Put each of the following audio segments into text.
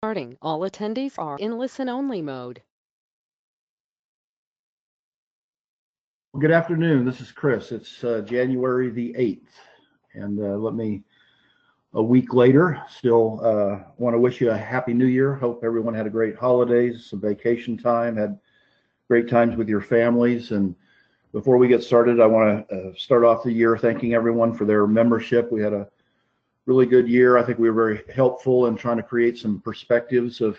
Charting. All attendees are in listen-only mode. Good afternoon. This is Chris. It's January the 8th. And a week later, still want to wish you a happy new year. Hope everyone had a great holidays, some vacation time, had great times with your families. And before we get started, I want to start off the year thanking everyone for their membership. We had a really good year. I think we were very helpful in trying to create some perspectives of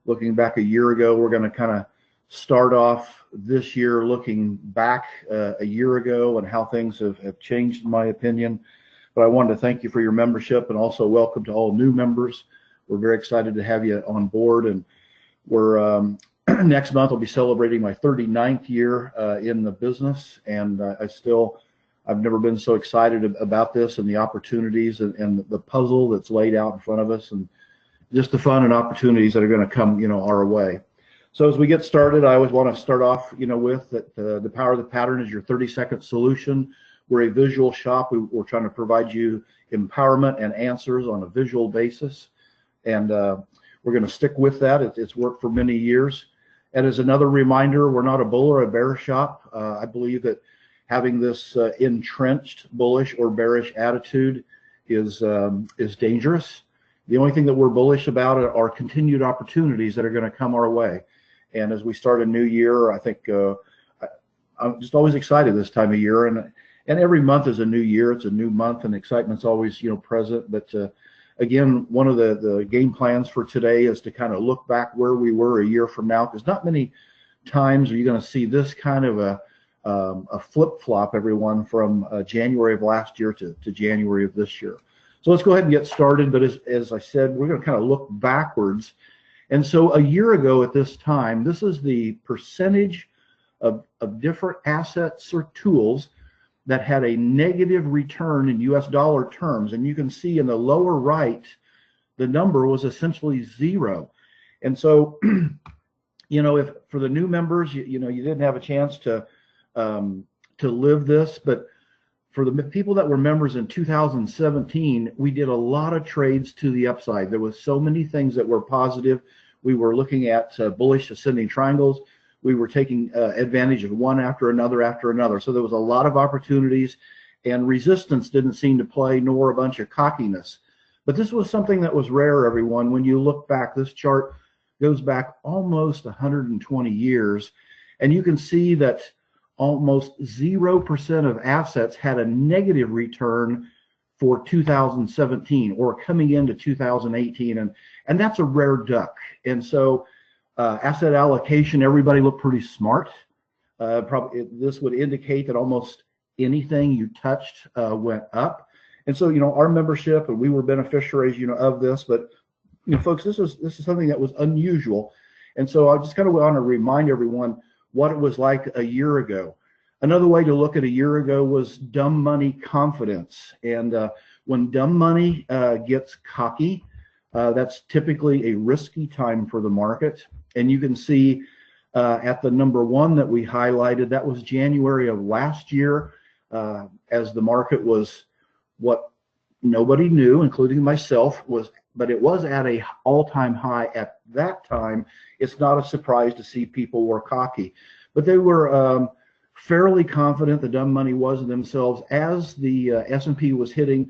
looking back a year ago. We're going to kind of start off this year looking back a year ago and how things have changed, in my opinion. But I wanted to thank you for your membership and also welcome to all new members. We're very excited to have you on board, and we're next month I'll be celebrating my 39th year in the business, and I've never been so excited about this and the opportunities and the puzzle that's laid out in front of us, and just the fun and opportunities that are going to come, our way. So as we get started, I always want to start off, with that the power of the pattern is your 30-second solution. We're a visual shop. We're trying to provide you empowerment and answers on a visual basis, and we're going to stick with that. It's worked for many years. And as another reminder, we're not a bull or a bear shop. I believe that having this entrenched bullish or bearish attitude is dangerous. The only thing that we're bullish about are continued opportunities that are going to come our way. And as we start a new year, I think I'm just always excited this time of year. And every month is a new year. It's a new month, and excitement's always present. But again, one of the game plans for today is to kind of look back where we were a year from now, because not many times are you going to see this kind of a flip-flop, everyone, from January of last year to January of this year. So let's go ahead and get started. But as I said, we're going to kind of look backwards. And so a year ago at this time, this is the percentage of different assets or tools that had a negative return in US dollar terms. And you can see in the lower right, the number was essentially zero. And so, if for the new members, you didn't have a chance to live this, but for the people that were members in 2017, we did a lot of trades to the upside. There was so many things that were positive. We were looking at bullish ascending triangles. We were taking advantage of one after another. So there was a lot of opportunities, and resistance didn't seem to play, nor a bunch of cockiness. But this was something that was rare, everyone. When you look back, this chart goes back almost 120 years, and you can see that almost 0% of assets had a negative return for 2017 or coming into 2018, and that's a rare duck. And so asset allocation, everybody looked pretty smart. Probably this would indicate that almost anything you touched went up. And so our membership, and we were beneficiaries of this, but folks, this is something that was unusual. And so I just kind of want to remind everyone what it was like a year ago. Another way to look at a year ago was dumb money confidence. And when dumb money gets cocky, that's typically a risky time for the market. And you can see at the number one that we highlighted, that was January of last year, as the market was what nobody knew, including myself, but it was at a all-time high at that time. It's not a surprise to see people were cocky, but they were fairly confident. The dumb money was in themselves as the S&P was hitting,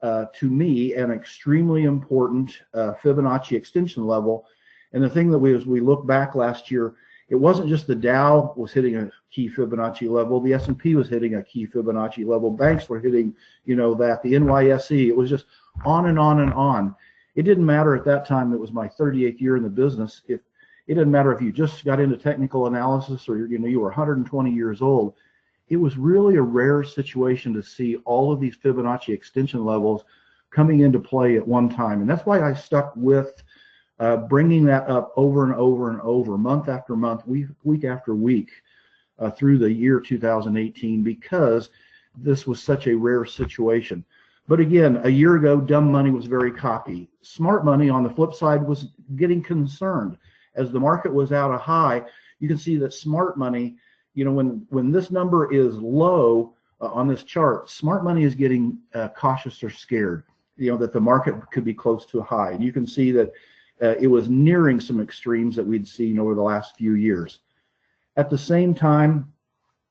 to me, an extremely important Fibonacci extension level. And the thing that as we look back last year, it wasn't just the Dow was hitting a key Fibonacci level, the S&P was hitting a key Fibonacci level, banks were hitting, that, the NYSE, it was just on and on and on. It didn't matter at that time. It was my 38th year in the business. It didn't matter if you just got into technical analysis or you were 120 years old. It was really a rare situation to see all of these Fibonacci extension levels coming into play at one time. And that's why I stuck with bringing that up over and over and over, month after month, week after week, through the year 2018, because this was such a rare situation. But again, a year ago, dumb money was very cocky. Smart money, on the flip side, was getting concerned. As the market was at a high, you can see that smart money, when this number is low on this chart, smart money is getting cautious or scared, that the market could be close to a high. And you can see that it was nearing some extremes that we'd seen over the last few years. At the same time,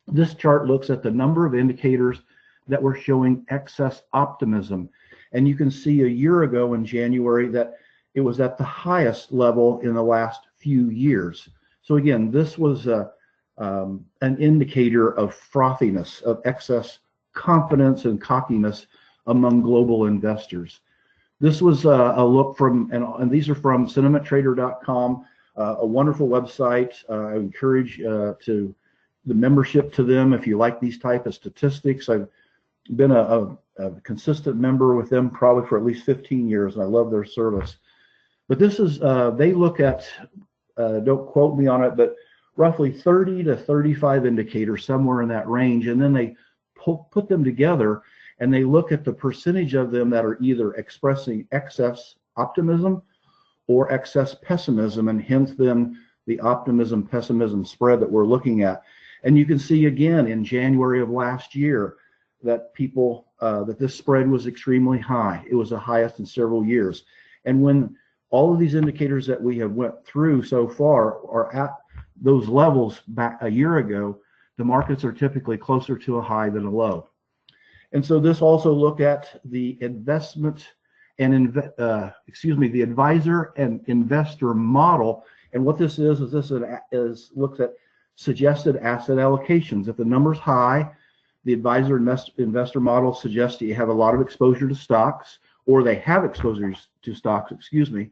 this chart looks at the number of indicators that were showing excess optimism. And you can see a year ago in January that it was at the highest level in the last few years. So again, this was an indicator of frothiness, of excess confidence and cockiness among global investors. This was a look from, and these are from sentimenttrader.com, a wonderful website. I encourage the membership to them if you like these type of statistics. I've been a consistent member with them probably for at least 15 years, and I love their service. But this is, they look at, don't quote me on it, but roughly 30 to 35 indicators, somewhere in that range, and then they put them together and they look at the percentage of them that are either expressing excess optimism or excess pessimism, and hence then the optimism pessimism spread that we're looking at. And you can see again in January of last year that that this spread was extremely high. It was the highest in several years. And when all of these indicators that we have went through so far are at those levels back a year ago, the markets are typically closer to a high than a low. And so this also looked at the investment and the advisor and investor model. And what this is this looks at suggested asset allocations. If the number's high, the advisor investor model suggests that you have a lot of exposure to stocks, or they have exposure to stocks, excuse me.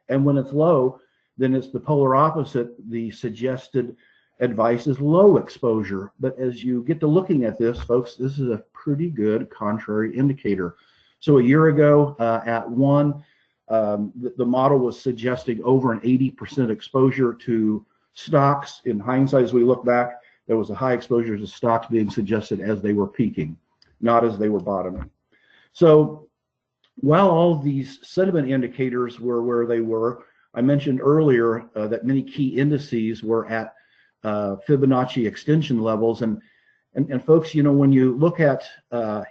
And when it's low, then it's the polar opposite. The suggested advice is low exposure. But as you get to looking at this, folks, this is a pretty good contrary indicator. So a year ago at 1, the model was suggesting over an 80% exposure to stocks. In hindsight, as we look back, there was a high exposure to stocks being suggested as they were peaking, not as they were bottoming. So while all of these sentiment indicators were where they were, I mentioned earlier that many key indices were at Fibonacci extension levels. And folks, you know, when you look at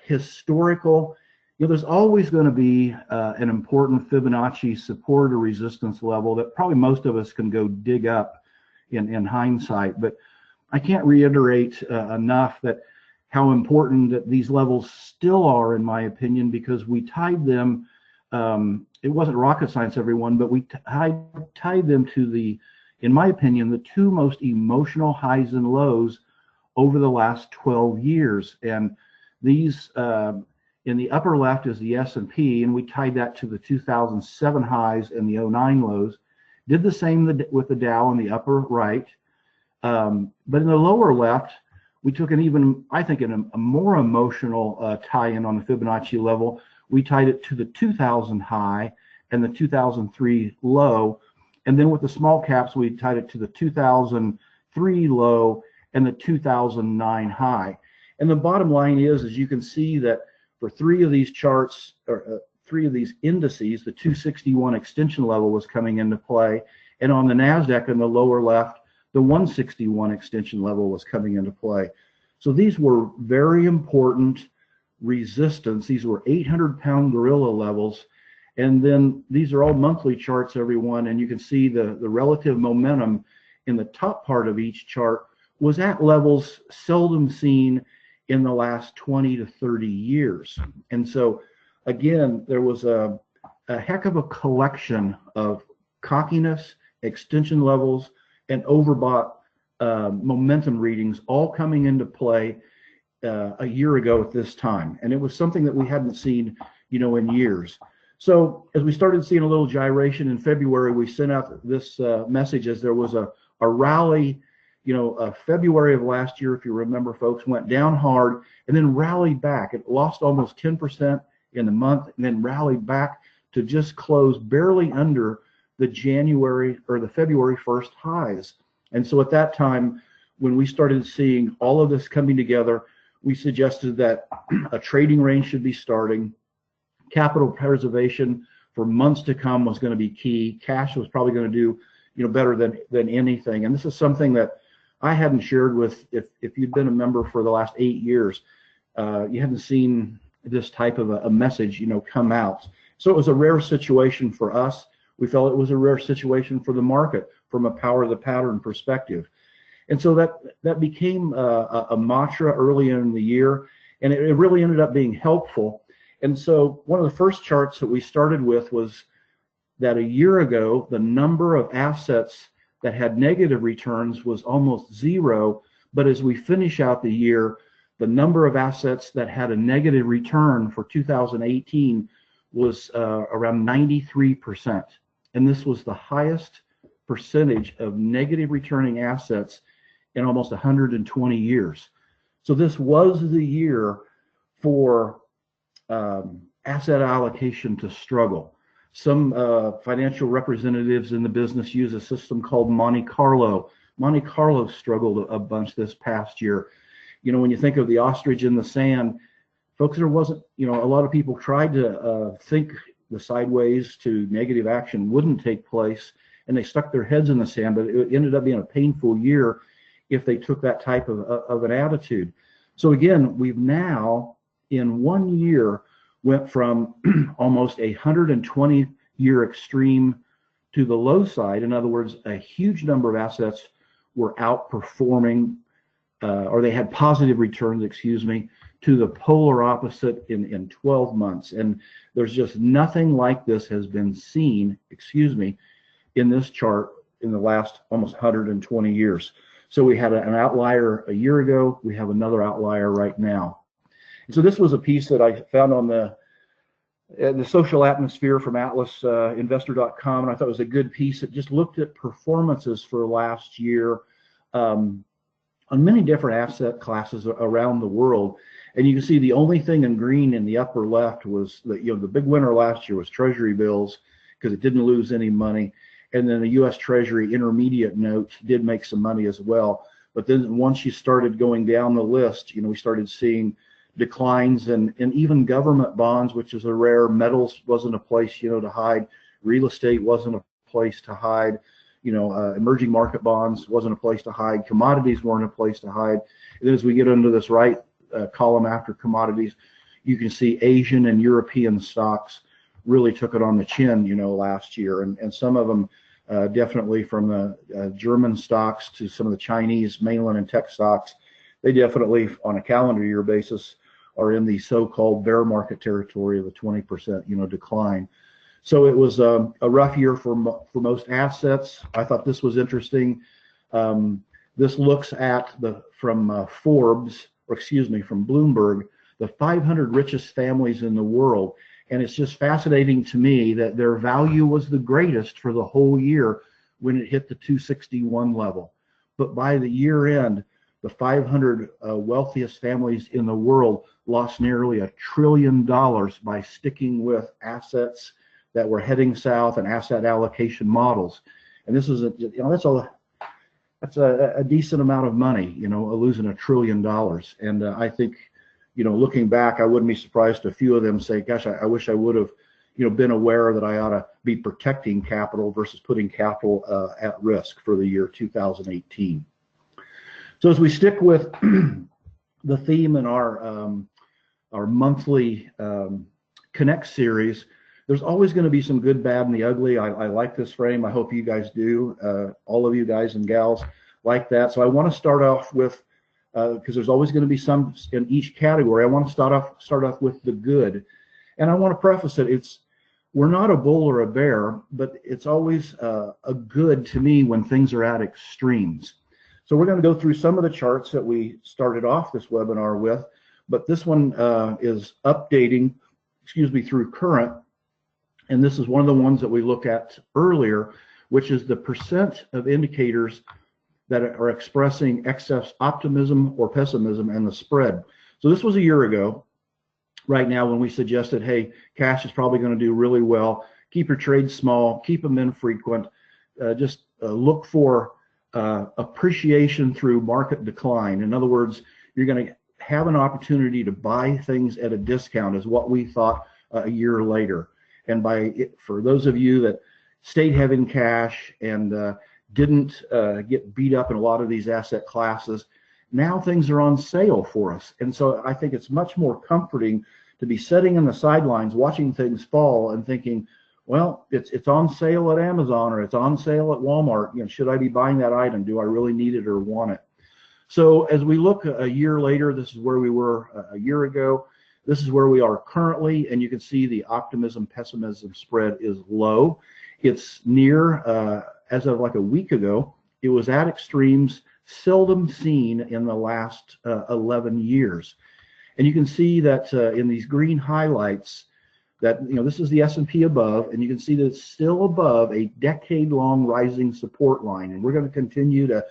historical, you know, there's always going to be an important Fibonacci support or resistance level that probably most of us can go dig up in hindsight. But I can't reiterate enough that how important that these levels still are, in my opinion, because we tied them. It wasn't rocket science, everyone, but we tied them to the, in my opinion, the two most emotional highs and lows over the last 12 years. And these, in the upper left is the S&P, and we tied that to the 2007 highs and the 09 lows. Did the same with the Dow in the upper right. But in the lower left, we took an even, I think, a more emotional tie-in on the Fibonacci level. We tied it to the 2000 high and the 2003 low. And then with the small caps, we tied it to the 2003 low and the 2009 high. And the bottom line is, as you can see, that for 3 of these charts, or 3 of these indices, the 261 extension level was coming into play. And on the NASDAQ in the lower left, the 161 extension level was coming into play. So these were very important resistance. These were 800-pound gorilla levels. And then these are all monthly charts, everyone. And you can see the relative momentum in the top part of each chart was at levels seldom seen in the last 20 to 30 years. And so, again, there was a heck of a collection of cockiness, extension levels, and overbought momentum readings all coming into play a year ago at this time. And it was something that we hadn't seen, you know, in years. So as we started seeing a little gyration in February, we sent out this message as there was a rally. You know, February of last year, if you remember, folks, went down hard and then rallied back. It lost almost 10% in the month and then rallied back to just close barely under the January or the February 1st highs. And so at that time, when we started seeing all of this coming together, we suggested that a trading range should be starting. Capital preservation for months to come was going to be key. Cash was probably going to do, you know, better than anything. And this is something that I hadn't shared with, if you'd been a member for the last 8 years, you hadn't seen this type of a message, you know, come out. So it was a rare situation for us. We felt it was a rare situation for the market from a power of the pattern perspective. And so that became a mantra early in the year, and it really ended up being helpful. And so one of the first charts that we started with was that a year ago, the number of assets that had negative returns was almost zero. But as we finish out the year, the number of assets that had a negative return for 2018 was around 93%. And this was the highest percentage of negative returning assets in almost 120 years. So this was the year for asset allocation to struggle. Some financial representatives in the business use a system called Monte Carlo. Monte Carlo struggled a bunch this past year. You know, when you think of the ostrich in the sand, folks, there wasn't, you know, a lot of people tried to think the sideways to negative action wouldn't take place, and they stuck their heads in the sand, but it ended up being a painful year if they took that type of an attitude. So again, we've now, in 1 year, went from almost a 120-year extreme to the low side. In other words, a huge number of assets were outperforming, or they had positive returns, excuse me, to the polar opposite in 12 months. And there's just nothing like this has been seen, excuse me, in this chart in the last almost 120 years. So we had an outlier a year ago. We have another outlier right now. So this was a piece that I found on the social atmosphere from atlasinvestor.com, and I thought it was a good piece. It just looked at performances for last year on many different asset classes around the world. And you can see the only thing in green in the upper left was that, you know, the big winner last year was Treasury bills because it didn't lose any money. And then the U.S. Treasury intermediate note did make some money as well. But then once you started going down the list, you know, we started seeing declines and even government bonds, which is a rare. Metals wasn't a place, you know, to hide. Real estate wasn't a place to hide. You know, emerging market bonds wasn't a place to hide. Commodities weren't a place to hide. And then as we get into this right column after commodities, you can see Asian and European stocks really took it on the chin, you know, last year. And some of them definitely, from the German stocks to some of the Chinese mainland and tech stocks, they definitely, on a calendar year basis, are in the so-called bear market territory of a 20%, you know, decline. So it was a rough year for most assets. I thought this was interesting. This looks at from Forbes, or excuse me, from Bloomberg, the 500 richest families in the world. And it's just fascinating to me that their value was the greatest for the whole year when it hit the 261 level. But by the year end, the 500 wealthiest families in the world lost nearly $1 trillion by sticking with assets that were heading south and asset allocation models. And this is that's a decent amount of money, you know, losing $1 trillion. And I think, you know, looking back, I wouldn't be surprised if a few of them say, gosh, I wish I would have, you know, been aware that I ought to be protecting capital versus putting capital at risk for the year 2018. So as we stick with the theme in our monthly Connect series, there's always going to be some good, bad, and the ugly. I like this frame. I hope you guys do. All of you guys and gals like that. So I want to start off with, because there's always going to be some in each category. I want to start off with the good, and I want to preface it. We're not a bull or a bear, but it's always a good to me when things are at extremes. So we're going to go through some of the charts that we started off this webinar with, but this one is updating, excuse me, through current. And this is one of the ones that we looked at earlier, which is the percent of indicators that are expressing excess optimism or pessimism and the spread. So this was a year ago, right now, when we suggested, hey, cash is probably going to do really well. Keep your trades small, keep them infrequent, just look for appreciation through market decline. In other words, you're going to have an opportunity to buy things at a discount, is what we thought a year later. And for those of you that stayed having cash and didn't get beat up in a lot of these asset classes, now things are on sale for us. And so I think it's much more comforting to be sitting in the sidelines watching things fall and thinking, Well, it's on sale at Amazon or it's on sale at Walmart. You know, should I be buying that item? Do I really need it or want it? So as we look a year later, this is where we were a year ago. This is where we are currently, and you can see the optimism pessimism spread is low. It's near, as of like a week ago, it was at extremes seldom seen in the last 11 years. And you can see that in these green highlights that, you know, this is the S&P above, and you can see that it's still above a decade-long rising support line. And we're going to continue to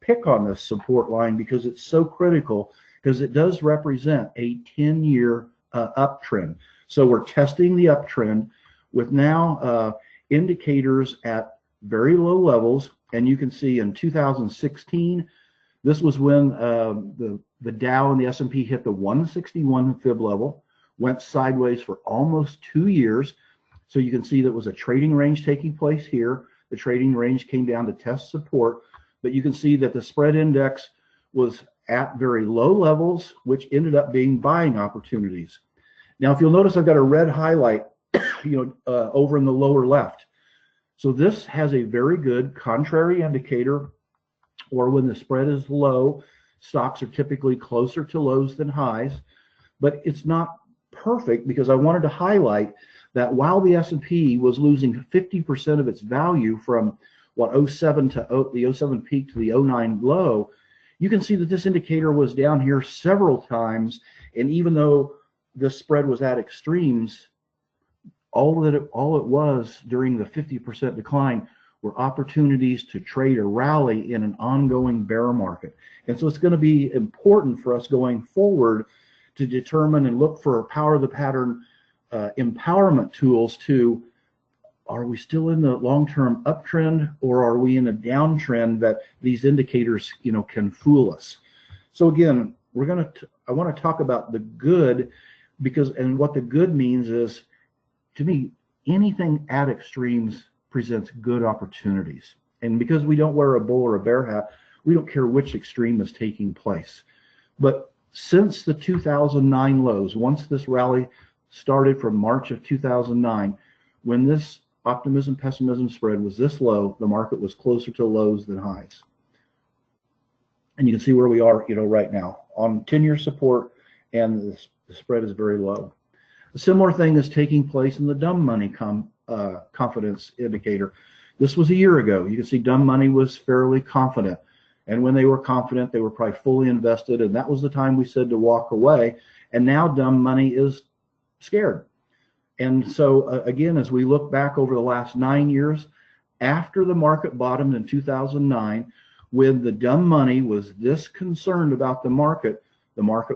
pick on this support line because it's so critical, because it does represent a 10-year uptrend. So we're testing the uptrend with now indicators at very low levels. And you can see in 2016, this was when the Dow and the S&P hit the 161 fib level, went sideways for almost 2 years. So you can see that was a trading range taking place here. The trading range came down to test support, but you can see that the spread index was at very low levels, which ended up being buying opportunities. Now, if you'll notice, I've got a red highlight, over in the lower left. So this has a very good contrary indicator, or when the spread is low, stocks are typically closer to lows than highs, but it's not perfect, because I wanted to highlight that while the S&P was losing 50% of its value from what 07 to the 07 peak to the 09 low, you can see that this indicator was down here several times, and even though the spread was at extremes, all it was during the 50% decline were opportunities to trade a rally in an ongoing bear market. And so it's going to be important for us going forward to determine and look for power of the pattern empowerment tools to, are we still in the long-term uptrend, or are we in a downtrend that these indicators, can fool us? So again, I want to talk about the good, and what the good means is, to me, anything at extremes presents good opportunities. And because we don't wear a bull or a bear hat, we don't care which extreme is taking place. But since the 2009 lows, once this rally started from March of 2009, when this optimism pessimism spread was this low, the market was closer to lows than highs. And you can see where we are, right now on 10-year support, and the spread is very low. A similar thing is taking place in the dumb money confidence indicator. This was a year ago. You can see dumb money was fairly confident. And when they were confident, they were probably fully invested. And that was the time we said to walk away. And now dumb money is scared. And so, again, as we look back over the last 9 years, after the market bottomed in 2009, when the dumb money was this concerned about the market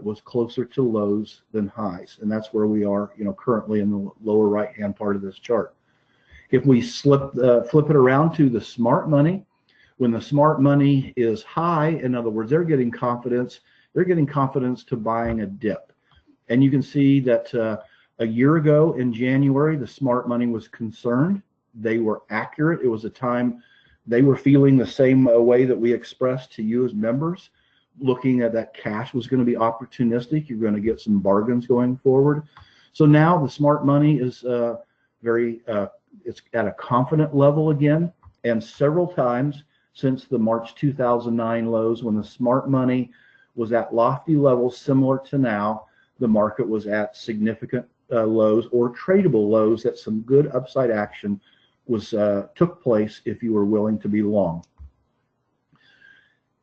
was closer to lows than highs. And that's where we are, currently in the lower right-hand part of this chart. If we flip it around to the smart money, when the smart money is high, in other words, they're getting confidence to buying a dip. And you can see that a year ago in January, the smart money was concerned. They were accurate. It was a time they were feeling the same way that we expressed to you as members, looking at that cash was going to be opportunistic. You're going to get some bargains going forward. So now the smart money is it's at a confident level again. And several times since the March 2009 lows, when the smart money was at lofty levels similar to now, the market was at significant lows or tradable lows, that some good upside action was took place if you were willing to be long.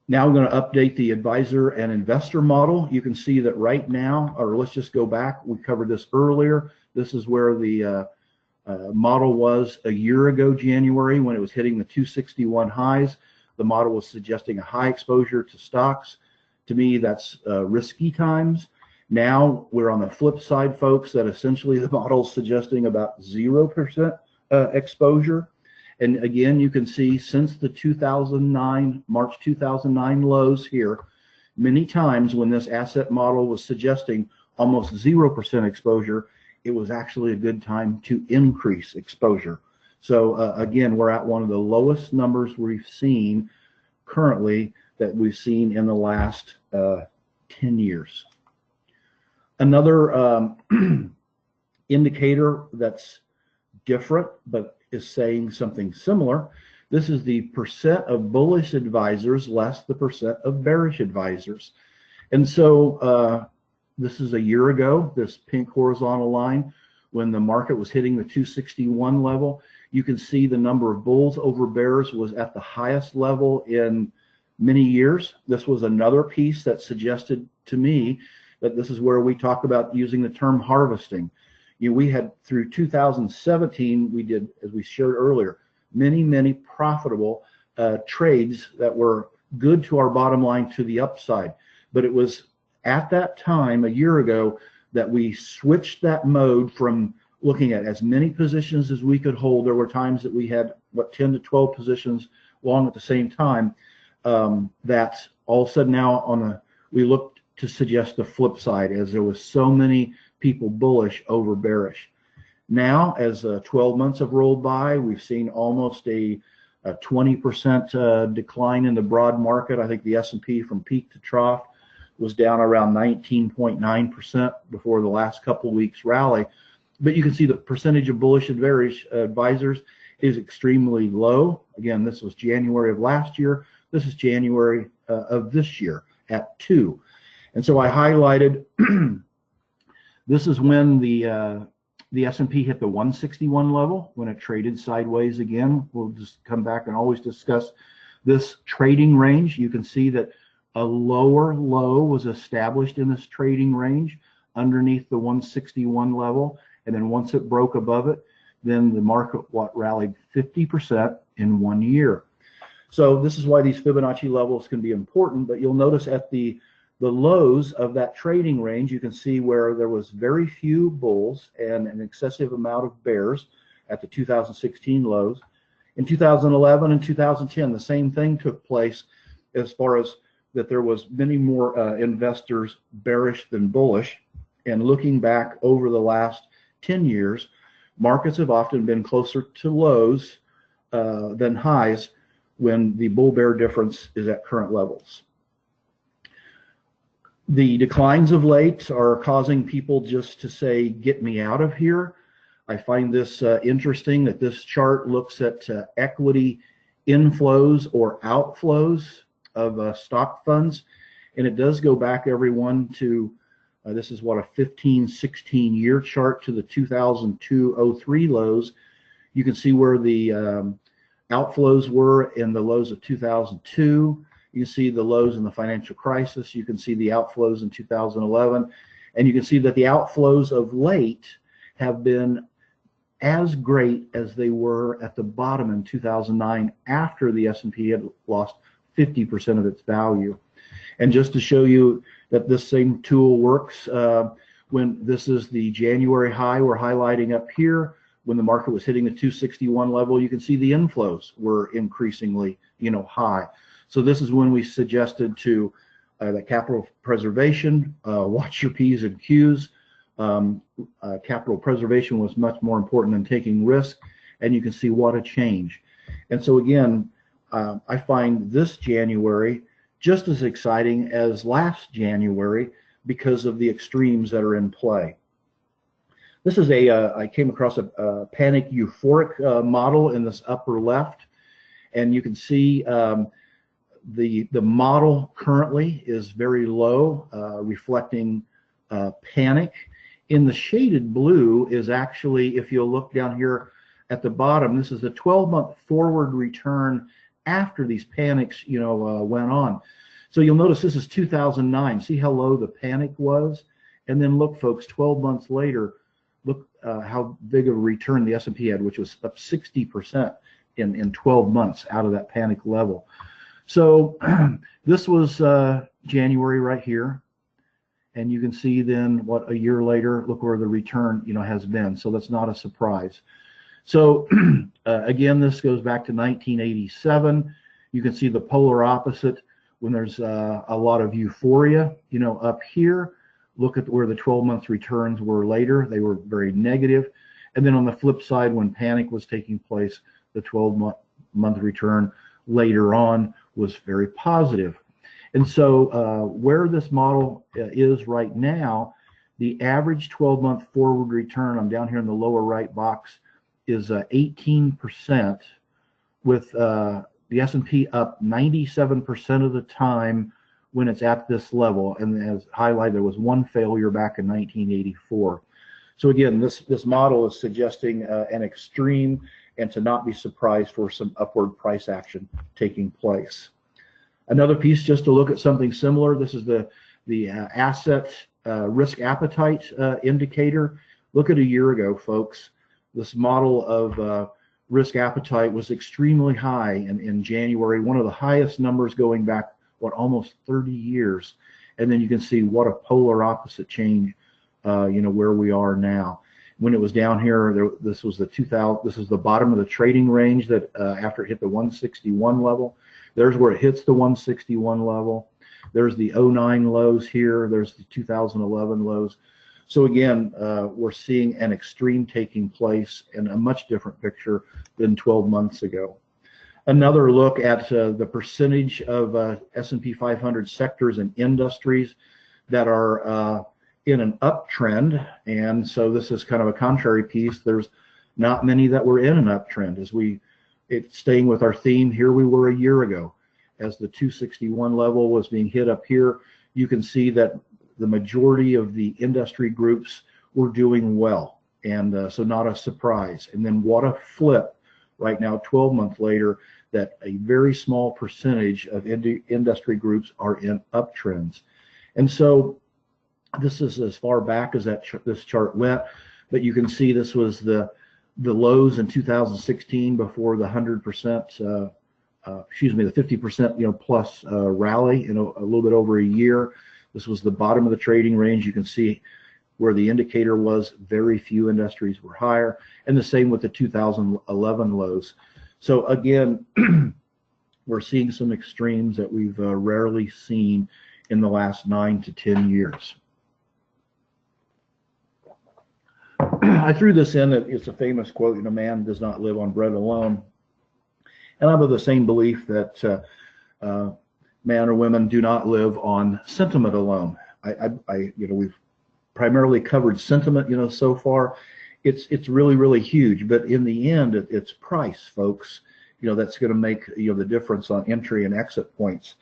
Now I'm going to update the advisor and investor model. You can see that right now, or let's just go back, we covered this earlier. This is where the model was a year ago, January, when it was hitting the 261 highs. The model was suggesting a high exposure to stocks. To me, that's risky times. Now we're on the flip side, folks, that essentially the model's suggesting about 0% exposure. And again, you can see since the March 2009 lows here, many times when this asset model was suggesting almost 0% exposure, it was actually a good time to increase exposure. So again, we're at one of the lowest numbers we've seen currently that we've seen in the last 10 years. Another indicator that's different, but is saying something similar. This is the percent of bullish advisors less the percent of bearish advisors. And so this is a year ago, this pink horizontal line, when the market was hitting the 261 level. You can see the number of bulls over bears was at the highest level in many years. This was another piece that suggested to me that this is where we talk about using the term harvesting. We had through 2017, we did, as we shared earlier, many profitable trades that were good to our bottom line to the upside. But it was at that time, a year ago, that we switched that mode from looking at as many positions as we could hold. There were times that we had, 10 to 12 positions long at the same time. That all of a sudden now we looked to suggest the flip side, as there was so many people bullish over bearish. Now, as 12 months have rolled by, we've seen almost a 20% decline in the broad market. I think the S&P from peak to trough was down around 19.9% before the last couple of weeks rally. But you can see the percentage of bullish and bearish advisors is extremely low. Again, this was January of last year. This is January of this year at 2. And so I highlighted, this is when the S&P hit the 161 level, when it traded sideways again. We'll just come back and always discuss this trading range. You can see that a lower low was established in this trading range underneath the 161 level. And then once it broke above it, then the market rallied 50% in 1 year. So this is why these Fibonacci levels can be important. But you'll notice at the lows of that trading range, you can see where there was very few bulls and an excessive amount of bears at the 2016 lows. In 2011 and 2010, the same thing took place, as far as that there was many more investors bearish than bullish. And looking back over the last 10 years, markets have often been closer to lows than highs when the bull-bear difference is at current levels. The declines of late are causing people just to say, get me out of here. I find this interesting that this chart looks at equity inflows or outflows of stock funds. And it does go back, everyone, to, this is what, a 15, 16 year chart to the 2002-03 lows. You can see where the outflows were in the lows of 2002. You can see the lows in the financial crisis. You can see the outflows in 2011. And you can see that the outflows of late have been as great as they were at the bottom in 2009, after the S&P had lost 50% of its value. And just to show you that this same tool works, when this is the January high we're highlighting up here, when the market was hitting the 261 level, you can see the inflows were increasingly, high. So this is when we suggested to that capital preservation, watch your P's and Q's. Capital preservation was much more important than taking risk, and you can see what a change. And so again, I find this January just as exciting as last January because of the extremes that are in play. This is I came across a panic euphoric model in this upper left, and you can see the model currently is very low, reflecting panic. In the shaded blue is actually, if you'll look down here at the bottom, this is the 12-month forward return after these panics, went on. So you'll notice this is 2009. See how low the panic was? And then look, folks, 12 months later, look how big of a return the S&P had, which was up 60% in 12 months out of that panic level. So this was January right here. And you can see then what a year later, look where the return, has been. So that's not a surprise. So again, this goes back to 1987. You can see the polar opposite when there's a lot of euphoria, up here. Look at where the 12-month returns were later. They were very negative. And then on the flip side, when panic was taking place, the 12-month return later on was very positive. And so where this model is right now, the average 12-month forward return, I'm down here in the lower right box, is 18%, with the S&P up 97% of the time when it's at this level. And as highlighted, there was one failure back in 1984. So again, this model is suggesting an extreme, and to not be surprised for some upward price action taking place. Another piece, just to look at something similar, this is the asset risk appetite indicator. Look at a year ago, folks. This model of risk appetite was extremely high in January, one of the highest numbers going back, what, almost 30 years. And then you can see what a polar opposite change, where we are now. When it was down here, this was the bottom of the trading range that after it hit the 161 level. There's where it hits the 161 level. There's the 09 lows here. There's the 2011 lows. So again, we're seeing an extreme taking place in a much different picture than 12 months ago. Another look at the percentage of S&P 500 sectors and industries that are in an uptrend. And so this is kind of a contrary piece. There's not many that were in an uptrend. It's staying with our theme, here we were a year ago. As the 261 level was being hit up here, you can see that the majority of the industry groups were doing well. And so not a surprise. And then what a flip right now, 12 months later, that a very small percentage of industry groups are in uptrends. And so this is as far back as this chart went, but you can see this was the lows in 2016 before the 100%, the 50% plus rally in a little bit over a year. This was the bottom of the trading range. You can see where the indicator was. Very few industries were higher, and the same with the 2011 lows. So again, we're seeing some extremes that we've rarely seen in the last 9 to 10 years. I threw this in. It's a famous quote, man does not live on bread alone. And I'm of the same belief that man or women do not live on sentiment alone. We've primarily covered sentiment, so far. It's really, really huge. But in the end, it's price, folks. That's going to make the difference on entry and exit points.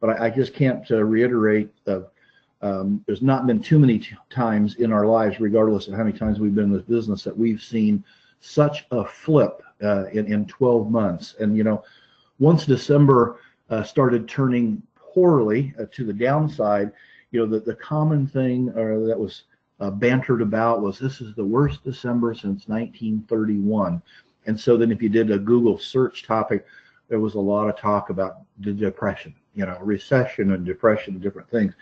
But I just can't reiterate. There's not been too many times in our lives, regardless of how many times we've been in this business, that we've seen such a flip in 12 months. And once December started turning poorly to the downside, the common thing that was bantered about was, this is the worst December since 1931. And so then if you did a Google search topic, there was a lot of talk about the depression, recession and depression and different things.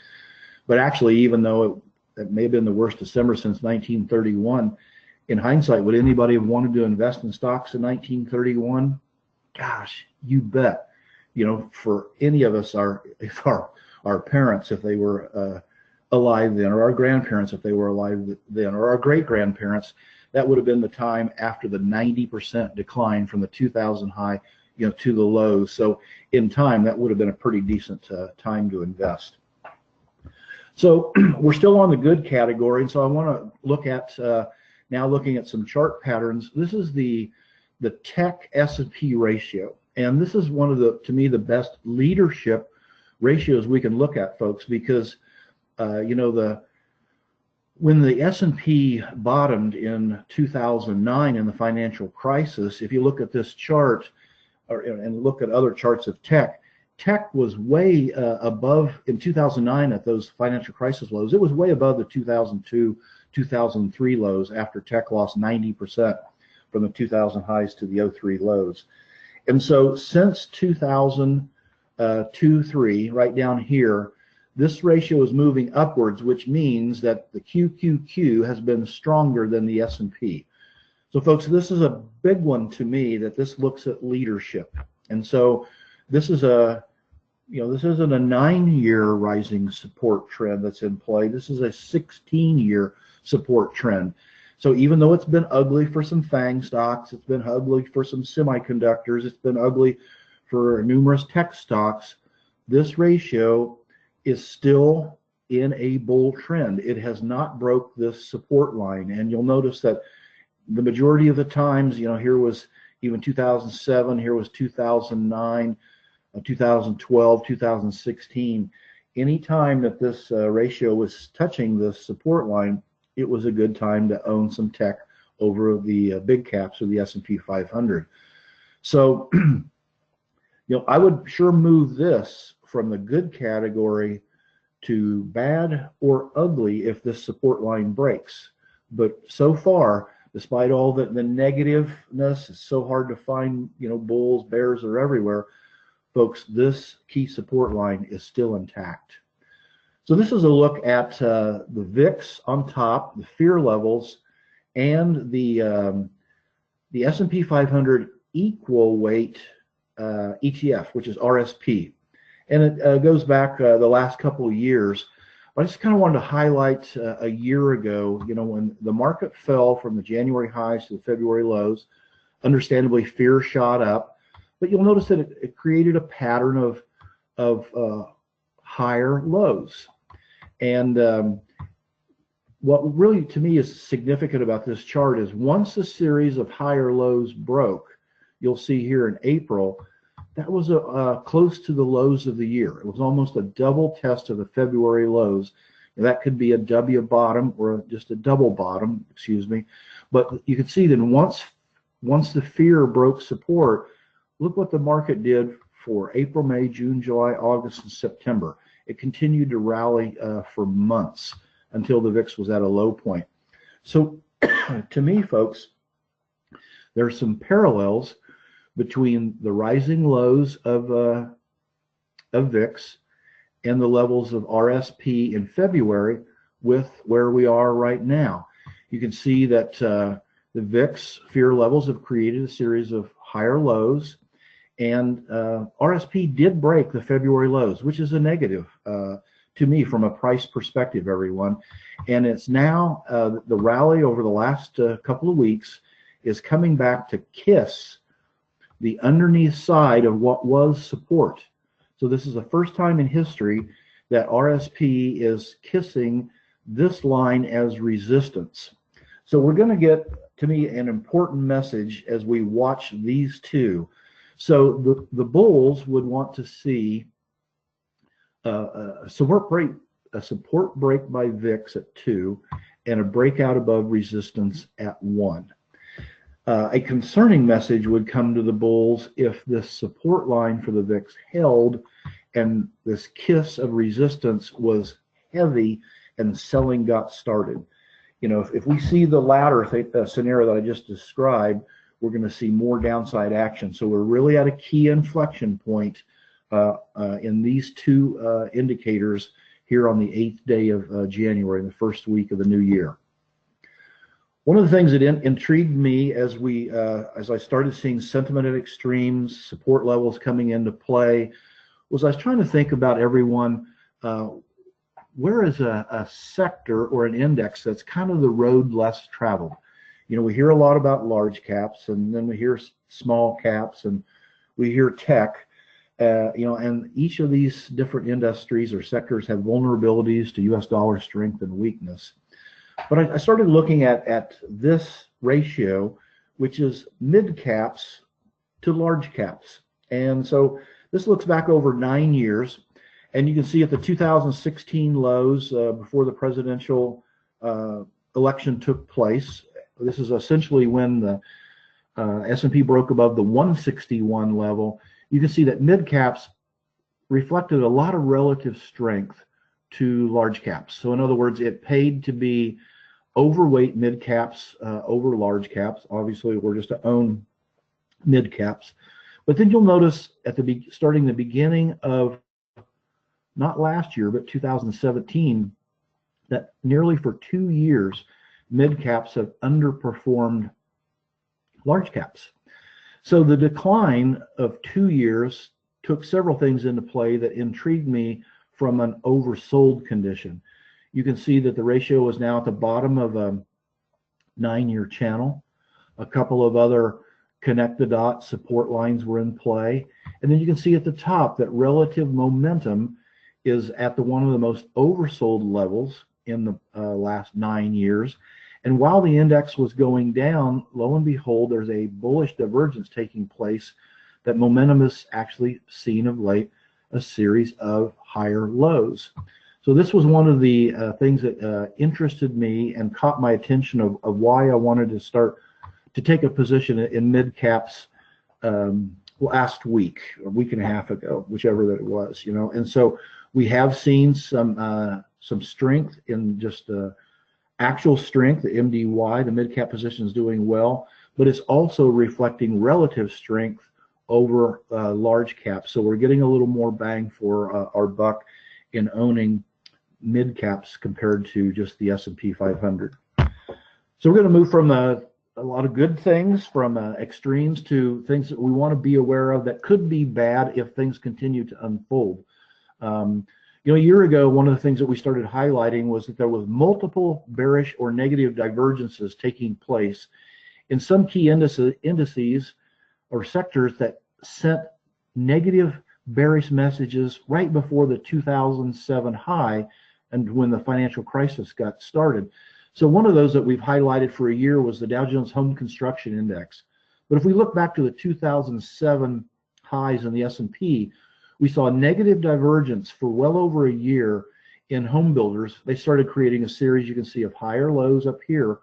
But actually, even though it may have been the worst December since 1931, in hindsight, would anybody have wanted to invest in stocks in 1931? Gosh, you bet. For any of us, our parents, if they were alive then, or our grandparents, if they were alive then, or our great-grandparents, that would have been the time after the 90% decline from the 2000 high, to the lows. So in time, that would have been a pretty decent time to invest. So we're still on the good category, and so I want to look at now looking at some chart patterns. This is the tech S&P ratio, and this is one of to me, the best leadership ratios we can look at, folks, because when the S&P bottomed in 2009 in the financial crisis, if you look at this chart and look at other charts of tech was way above in 2009 at those financial crisis lows. It was way above the 2002, 2003 lows after tech lost 90% from the 2000 highs to the 03 lows. And so since 2002-3, right down here, this ratio is moving upwards, which means that the QQQ has been stronger than the S&P. So folks, this is a big one to me, that this looks at leadership. And so this is this isn't a 9-year rising support trend that's in play. This is a 16-year support trend. So even though it's been ugly for some FANG stocks, it's been ugly for some semiconductors, it's been ugly for numerous tech stocks, this ratio is still in a bull trend. It has not broke this support line. And you'll notice that the majority of the times, here was even 2007, here was 2009, 2012, 2016. Any time that this ratio was touching the support line, it was a good time to own some tech over the big caps or the S&P 500. So, I would sure move this from the good category to bad or ugly if this support line breaks. But so far, despite all the negativeness, it's so hard to find, bulls, bears are everywhere. Folks, this key support line is still intact. So this is a look at the VIX on top, the fear levels, and the S&P 500 equal weight ETF, which is RSP. And it goes back the last couple of years. I just kind of wanted to highlight a year ago, when the market fell from the January highs to the February lows. Understandably, fear shot up, but you'll notice that it created a pattern of higher lows. And what really, to me, is significant about this chart is once a series of higher lows broke, you'll see here in April, that was close to the lows of the year. It was almost a double test of the February lows. And that could be a W bottom or just a double bottom, excuse me. But you can see that once the fear broke support, look what the market did for April, May, June, July, August, and September. It continued to rally for months until the VIX was at a low point. So to me, folks, there are some parallels between the rising lows of VIX and the levels of RSP in February with where we are right now. You can see that the VIX fear levels have created a series of higher lows, and RSP did break the February lows, which is a negative to me from a price perspective, everyone. And it's now the rally over the last couple of weeks is coming back to kiss the underneath side of what was support. So this is the first time in history that RSP is kissing this line as resistance. So we're going to get, to me, an important message as we watch these two. So the bulls would want to see a support break by VIX at 2 and a breakout above resistance at 1. A concerning message would come to the bulls if this support line for the VIX held and this kiss of resistance was heavy and selling got started. If we see the latter scenario that I just described, we're going to see more downside action. So we're really at a key inflection point in these two indicators here on the 8th day of January, the first week of the new year. One of the things that intrigued me as I started seeing sentiment at extremes, support levels coming into play, was I was trying to think about everyone, where is a sector or an index that's kind of the road less traveled? We hear a lot about large caps, and then we hear small caps, and we hear tech, and each of these different industries or sectors have vulnerabilities to US dollar strength and weakness. But I started looking at this ratio, which is mid caps to large caps. And so this looks back over 9 years, and you can see at the 2016 lows before the presidential election took place. This is essentially when the S&P broke above the 161 level. You can see that mid caps reflected a lot of relative strength to large caps. So in other words, it paid to be overweight mid caps over large caps. Obviously, we're just to own mid caps. But then you'll notice at starting the beginning of not last year, but 2017, that nearly for 2 years, mid caps have underperformed large caps. So the decline of 2 years took several things into play that intrigued me from an oversold condition. You can see that the ratio is now at the bottom of a 9-year channel. A couple of other connect the dots support lines were in play. And then you can see at the top that relative momentum is at one of the most oversold levels in the last 9 years. And while the index was going down, lo and behold, there's a bullish divergence taking place that momentum has actually seen of late, a series of higher lows. So this was one of the things that interested me and caught my attention of why I wanted to start to take a position in mid-caps last week, a week and a half ago, whichever that it was, you know. And so we have seen some strength in just actual strength. The MDY, the mid-cap position, is doing well, but it's also reflecting relative strength over large caps. So we're getting a little more bang for our buck in owning mid caps compared to just the S&P 500. So we're going to move from a lot of good things, from extremes, to things that we want to be aware of that could be bad if things continue to unfold. You know, a year ago, one of the things that we started highlighting was that there was multiple bearish or negative divergences taking place in some key indices or sectors that sent negative bearish messages right before the 2007 high and when the financial crisis got started. So one of those that we've highlighted for a year was the Dow Jones Home Construction Index. But if we look back to the 2007 highs in the S&P, we saw a negative divergence for well over a year in home builders. They started creating a series, you can see, of higher lows up here,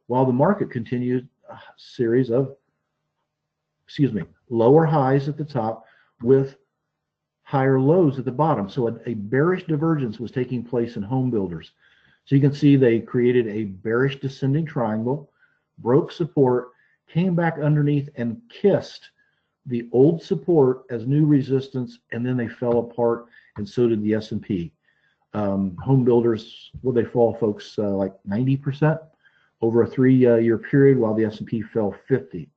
while the market continued a series of, lower highs at the top with higher lows at the bottom. So a bearish divergence was taking place in home builders. So you can see they created a bearish descending triangle, broke support, came back underneath and kissed the old support as new resistance, and then they fell apart, and so did the S&P. Home builders, well, they fall, folks, like 90% over a 3-year period, while the S&P fell 50.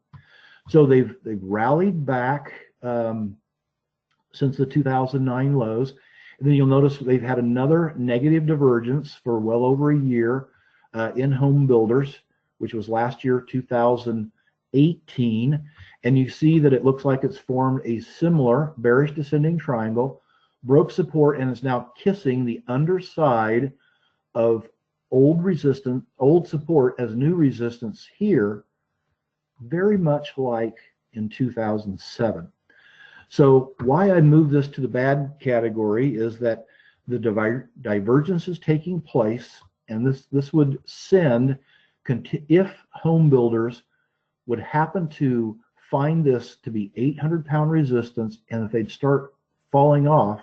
So they've rallied back since the 2009 lows. And then you'll notice they've had another negative divergence for well over a year in home builders, which was last year, 2018. And you see that it looks like it's formed a similar bearish descending triangle, broke support, and is now kissing the underside of old resistance, old support as new resistance here, very much like in 2007. So why I moved this to the bad category is that the divergence is taking place, and this would send, if home builders would happen to find this to be 800-pound resistance, and if they'd start falling off,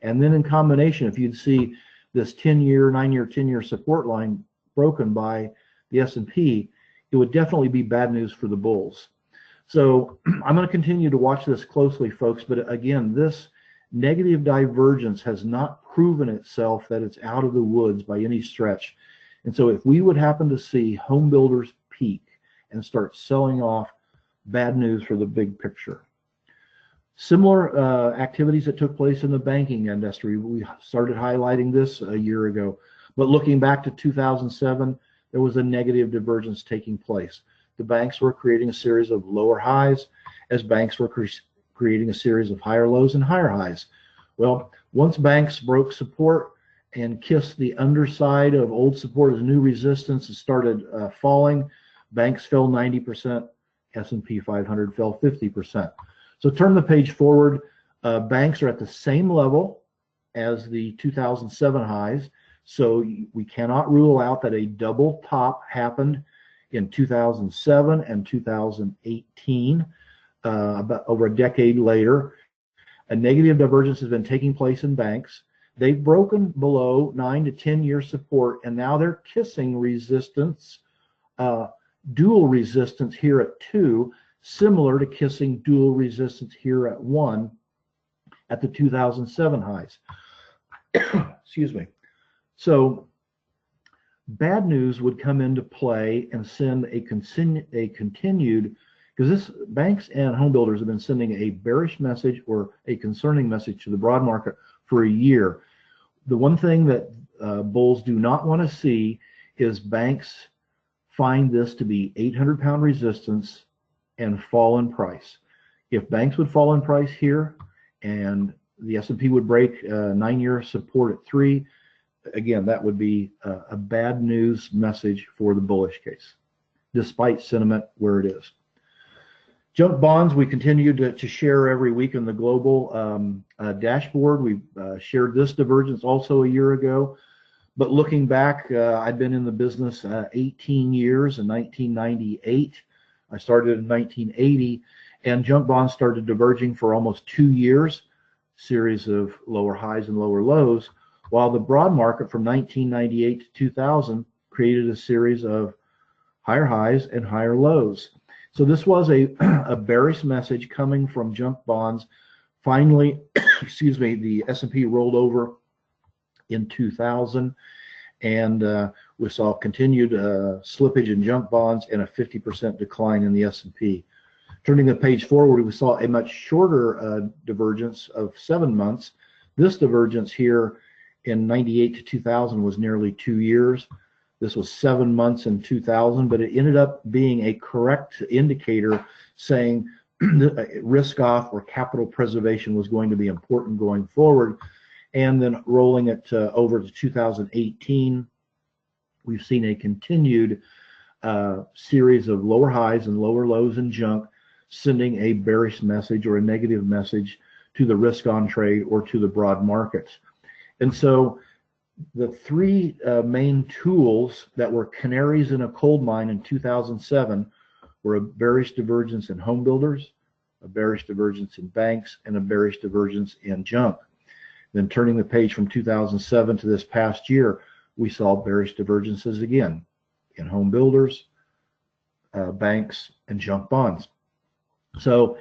and then in combination, if you'd see this 10-year, 9-year, 10-year support line broken by the S&P, it would definitely be bad news for the bulls. So I'm going to continue to watch this closely, folks, but again, this negative divergence has not proven itself that it's out of the woods by any stretch. And so if we would happen to see home builders peak and start selling off, bad news for the big picture. Similar activities that took place in the banking industry. We started highlighting this a year ago, but looking back to 2007, there was a negative divergence taking place. The banks were creating a series of lower highs as banks were creating a series of higher lows and higher highs. Well, once banks broke support and kissed the underside of old support as new resistance and started falling, banks fell 90%, S&P 500 fell 50%. So turn the page forward. Banks are at the same level as the 2007 highs. So we cannot rule out that a double top happened in 2007 and 2018, about over a decade later. A negative divergence has been taking place in banks. They've broken below 9 to 10-year support, and now they're kissing resistance, dual resistance here at 2, similar to kissing dual resistance here at 1 at the 2007 highs. Excuse me. So bad news would come into play and send a continued, because this banks and home builders have been sending a bearish message or a concerning message to the broad market for a year. The one thing that bulls do not want to see is banks find this to be 800-pound resistance and fall in price. If banks would fall in price here and the S&P would break 9-year support at 3, again, that would be a bad news message for the bullish case, despite sentiment where it is. Junk bonds, we continue to share every week in the global dashboard. We shared this divergence also a year ago. But looking back, I've been in the business 18 years. In 1998, I started in 1980, and junk bonds started diverging for almost 2 years, series of lower highs and lower lows, while the broad market from 1998 to 2000 created a series of higher highs and higher lows. So this was a bearish message coming from junk bonds. Finally, excuse me, the S&P rolled over in 2000, and we saw continued slippage in junk bonds and a 50% decline in the S&P. Turning the page forward, we saw a much shorter divergence of 7 months. This divergence here in 98 to 2000 was nearly 2 years. This was 7 months in 2000, but it ended up being a correct indicator saying risk off or capital preservation was going to be important going forward. And then rolling it over to 2018, we've seen a continued series of lower highs and lower lows in junk, sending a bearish message or a negative message to the risk on trade or to the broad markets. And so the three main tools that were canaries in a coal mine in 2007 were a bearish divergence in home builders, a bearish divergence in banks, and a bearish divergence in junk. Then turning the page from 2007 to this past year, we saw bearish divergences again in home builders, banks, and junk bonds. So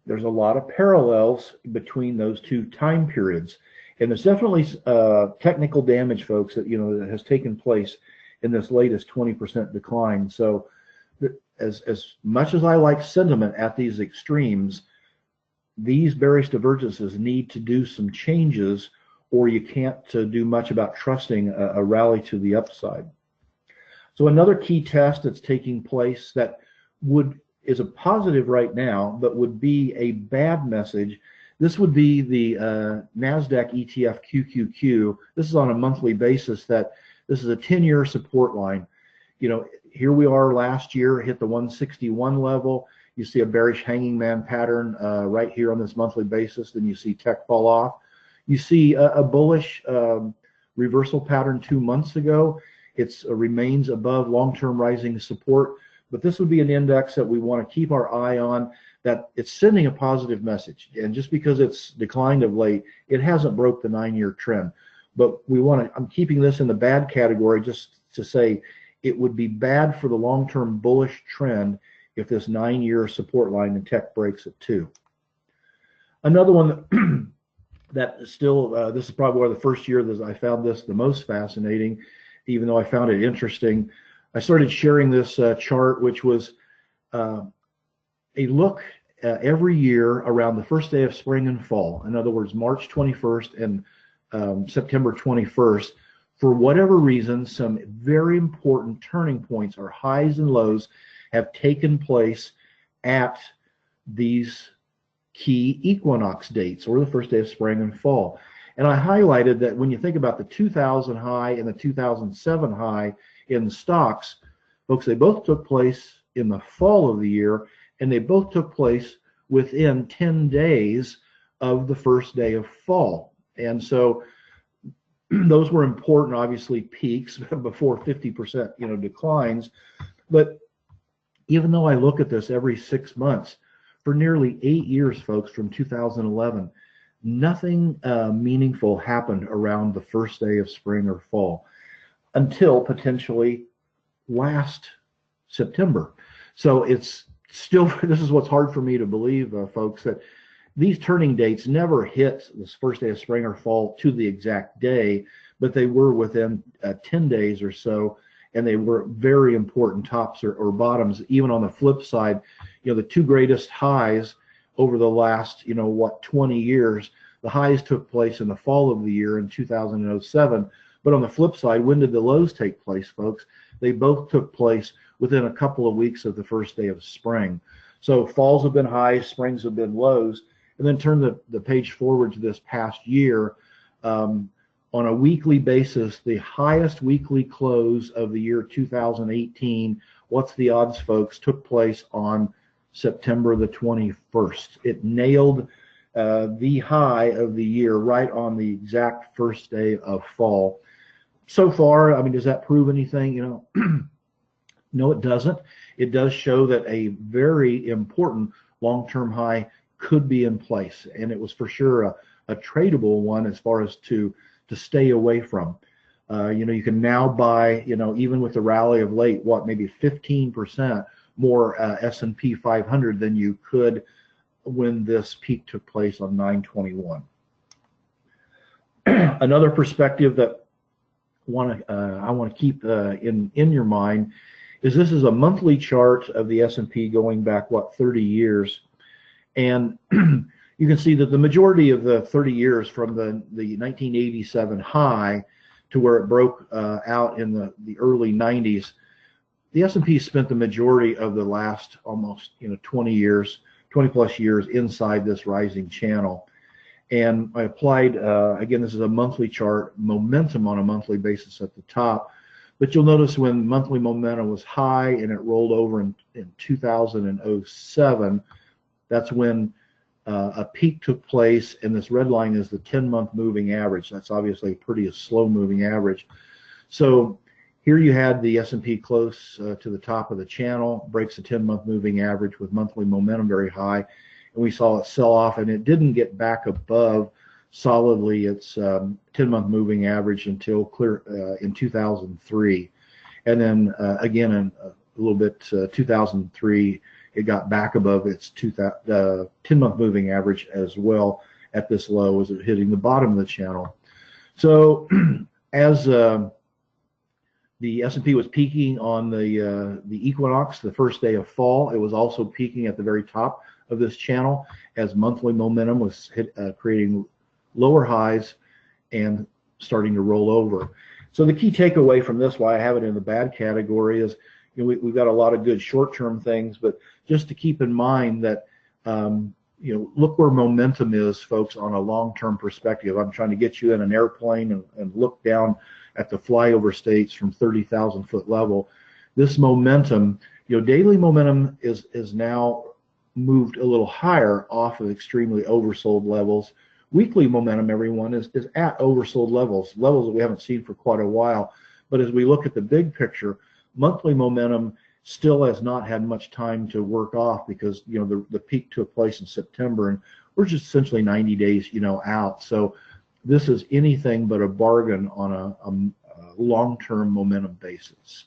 there's a lot of parallels between those two time periods. And there's definitely technical damage, folks, that that has taken place in this latest 20% decline. So as much as I like sentiment at these extremes, these bearish divergences need to do some changes, or you can't do much about trusting a rally to the upside. So another key test that's taking place that is a positive right now, but would be a bad message. This would be the NASDAQ ETF QQQ. This is on a monthly basis. This is a 10-year support line. Here we are last year, hit the 161 level. You see a bearish hanging man pattern right here on this monthly basis. Then you see tech fall off. You see a bullish reversal pattern 2 months ago. It remains above long-term rising support. But this would be an index that we want to keep our eye on, that it's sending a positive message. And just because it's declined of late, it hasn't broke the 9-year trend. But I'm keeping this in the bad category just to say it would be bad for the long-term bullish trend if this 9-year support line in tech breaks at 2. Another one that is still, this is probably one of the first year that I found this the most fascinating, even though I found it interesting. I started sharing this chart, which was a look every year around the first day of spring and fall. In other words, March 21st and September 21st. For whatever reason, some very important turning points or highs and lows have taken place at these key equinox dates, or the first day of spring and fall. And I highlighted that when you think about the 2000 high and the 2007 high in the stocks, folks, they both took place in the fall of the year, and they both took place within 10 days of the first day of fall. And so those were important, obviously, peaks before 50% declines. But even though I look at this every 6 months, for nearly 8 years, folks, from 2011, nothing meaningful happened around the first day of spring or fall until potentially last September. So it's still, this is what's hard for me to believe, folks, that these turning dates never hit this first day of spring or fall to the exact day, but they were within 10 days or so, and they were very important tops or bottoms. Even on the flip side, the two greatest highs over the last, 20 years, the highs took place in the fall of the year in 2007. But on the flip side, when did the lows take place, folks? They both took place within a couple of weeks of the first day of spring. So falls have been highs, springs have been lows. And then turn the page forward to this past year. on a weekly basis, the highest weekly close of the year 2018, what's the odds, folks, took place on September the 21st. It nailed the high of the year right on the exact first day of fall. So far, I mean, does that prove anything? You know, no, it doesn't. It does show that a very important long-term high could be in place, and it was for sure a tradable one as far as to stay away from. You know, you can now buy, you know, even with the rally of late, what, maybe 15% more S&P 500 than you could when this peak took place on 9/21. Another perspective that I want to keep in your mind is this is a monthly chart of the S&P going back, what, 30 years. And you can see that the majority of the 30 years from the 1987 high to where it broke out in the early 90s, the S&P spent the majority of the last almost 20 plus years inside this rising channel. And I applied, again, this is a monthly chart, momentum on a monthly basis at the top. But you'll notice when monthly momentum was high and it rolled over in 2007, that's when a peak took place, and this red line is the 10-month moving average. That's obviously a pretty slow moving average. So here you had the S&P close to the top of the channel, breaks the 10-month moving average with monthly momentum very high, and we saw it sell off, and it didn't get back above solidly its 10-month moving average until clear in 2003. And then again in a little bit 2003, it got back above its 10-month moving average as well at this low as it hitting the bottom of the channel. So as the S&P was peaking on the Equinox, the first day of fall, it was also peaking at the very top of this channel as monthly momentum was creating lower highs and starting to roll over. So the key takeaway from this, why I have it in the bad category, is we've got a lot of good short-term things, but just to keep in mind that look where momentum is, folks, on a long-term perspective. I'm trying to get you in an airplane and look down at the flyover states from 30,000 foot level. This momentum, daily momentum is now moved a little higher off of extremely oversold levels. Weekly momentum, everyone, is at oversold levels that we haven't seen for quite a while. But as we look at the big picture, monthly momentum still has not had much time to work off because the peak took place in September, and we're just essentially 90 days out. So this is anything but a bargain on a long-term momentum basis.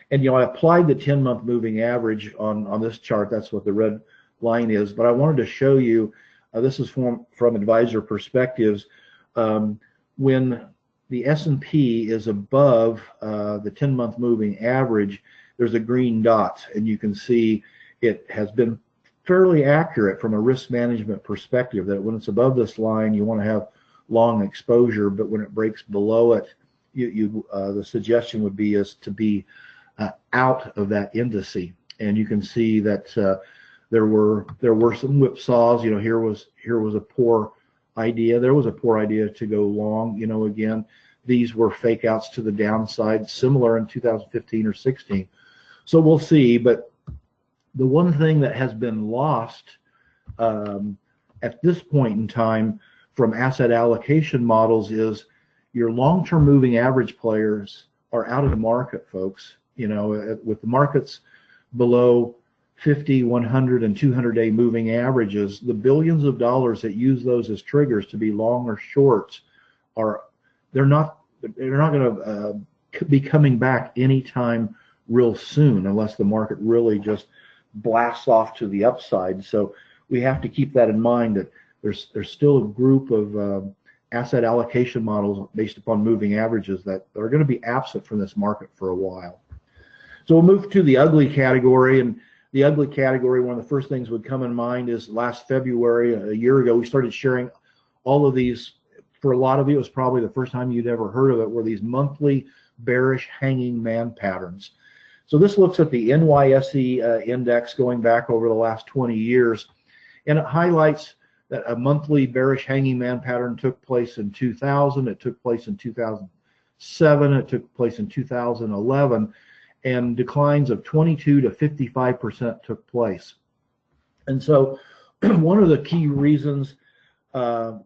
And I applied the 10-month moving average on this chart. That's what the red line is. But I wanted to show you, this is from advisor perspectives, when the S&P is above the 10-month moving average, there's a green dot, and you can see it has been fairly accurate from a risk management perspective, that when it's above this line, you want to have long exposure, but when it breaks below it, the suggestion would be is to be out of that indice. And you can see that there were some whipsaws. Here was a poor idea. There was a poor idea to go long. Again, these were fake outs to the downside, similar in 2015 or 16. So we'll see. But the one thing that has been lost at this point in time from asset allocation models is your long-term moving average players are out of the market, folks. With the markets below 50, 100, and 200-day moving averages, the billions of dollars that use those as triggers to be long or short they're not going to be coming back anytime real soon, unless the market really just blasts off to the upside. So we have to keep that in mind, that there's still a group of asset allocation models based upon moving averages that are going to be absent from this market for a while. So we'll move to the ugly category. And the ugly category, one of the first things would come in mind is last February, a year ago, we started sharing all of these. For a lot of you, it was probably the first time you'd ever heard of it, were these monthly bearish hanging man patterns. So this looks at the NYSE index going back over the last 20 years, and it highlights that a monthly bearish hanging man pattern took place in 2000. It took place in 2007. It took place in 2011, and declines of 22 to 55% took place. And so one of the key reasons,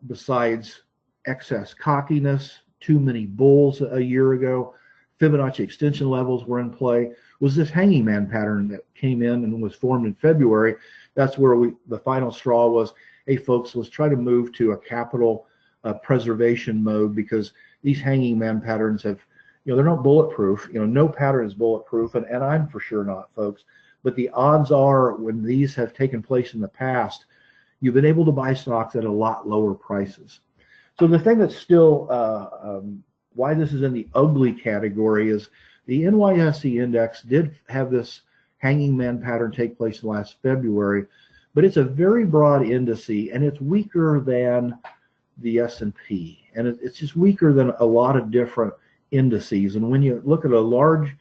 besides excess cockiness, too many bulls a year ago, Fibonacci extension levels were in play, was this hanging man pattern that came in and was formed in February. That's where the final straw was, hey folks, let's try to move to a capital preservation mode, because these hanging man patterns have, they're not bulletproof. No pattern is bulletproof, and I'm for sure not, folks. But the odds are, when these have taken place in the past, you've been able to buy stocks at a lot lower prices. So the thing that's still, why this is in the ugly category, is the NYSE index did have this hanging man pattern take place last February, but it's a very broad index, and it's weaker than the S&P, and it's just weaker than a lot of different indices. And when you look at a large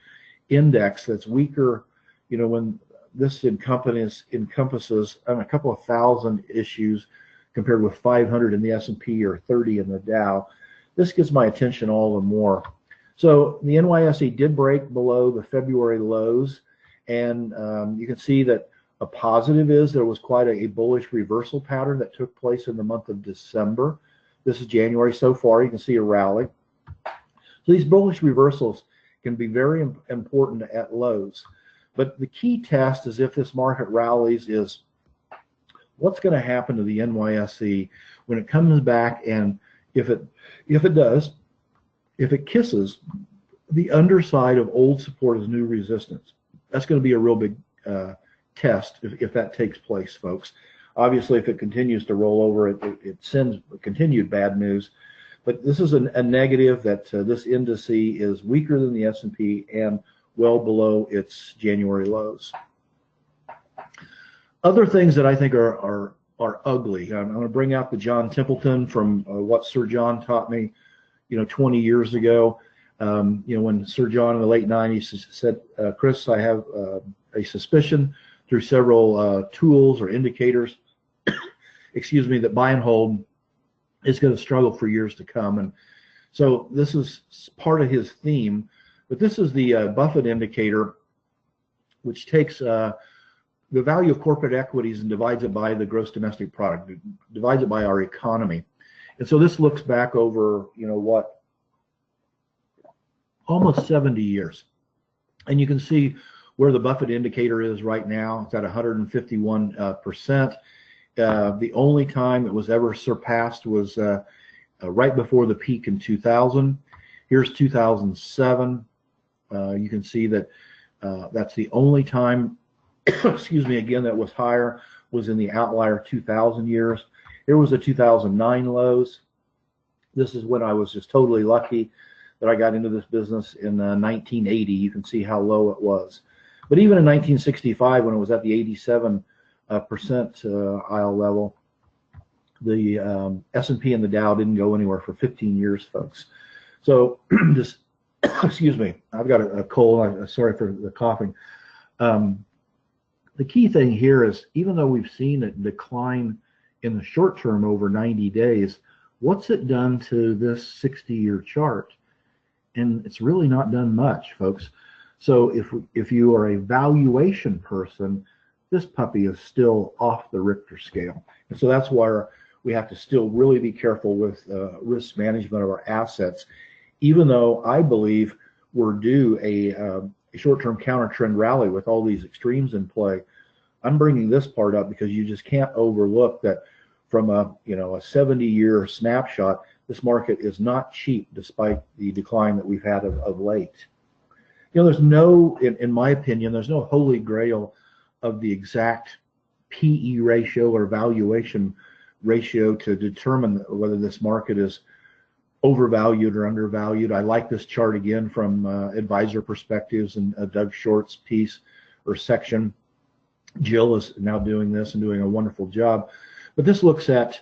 index that's weaker, when this encompasses a couple of thousand issues compared with 500 in the S&P or 30 in the Dow, this gets my attention all the more. So the NYSE did break below the February lows, and you can see that a positive is there was quite a bullish reversal pattern that took place in the month of December. This is January so far. You can see a rally. So these bullish reversals can be very important at lows. But the key test is, if this market rallies, is what's going to happen to the NYSE when it comes back, and if it does, if it kisses the underside of old support as new resistance. That's going to be a real big test if that takes place, folks. Obviously, if it continues to roll over, it sends continued bad news. But this is a negative, that this index is weaker than the S&P and well below its January lows. Other things that I think are ugly. I'm going to bring out the John Templeton from what Sir John taught me, 20 years ago. When Sir John in the late 90s said, Chris, I have a suspicion through several tools or indicators, excuse me, that buy and hold is going to struggle for years to come. And so this is part of his theme. But this is the Buffett indicator, which takes the value of corporate equities and divides it by the gross domestic product, divides it by our economy. And so this looks back over, almost 70 years. And you can see where the Buffett indicator is right now. It's at 151%. The only time it was ever surpassed was right before the peak in 2000. Here's 2007. You can see that that's the only time, excuse me, again, that was higher, was in the outlier 2000 years. Here was the 2009 lows. This is when I was just totally lucky that I got into this business in 1980. You can see how low it was. But even in 1965, when it was at the 87 percentile level, the S&P and the Dow didn't go anywhere for 15 years, folks. So just, excuse me, I've got a cold. I'm sorry for the coughing. The key thing here is, even though we've seen a decline in the short term over 90 days, what's it done to this 60-year chart? And it's really not done much, folks. So if you are a valuation person, this puppy is still off the Richter scale. And so that's why we have to still really be careful with risk management of our assets, even though I believe we're due a short-term counter trend rally with all these extremes in play. I'm bringing this part up because you just can't overlook that from a 70-year snapshot, this market is not cheap despite the decline that we've had of late. There's no, in my opinion, there's no holy grail of the exact PE ratio or valuation ratio to determine whether this market is overvalued or undervalued. I like this chart again from Advisor Perspectives and Doug Short's piece or section. Jill is now doing this and doing a wonderful job. But this looks at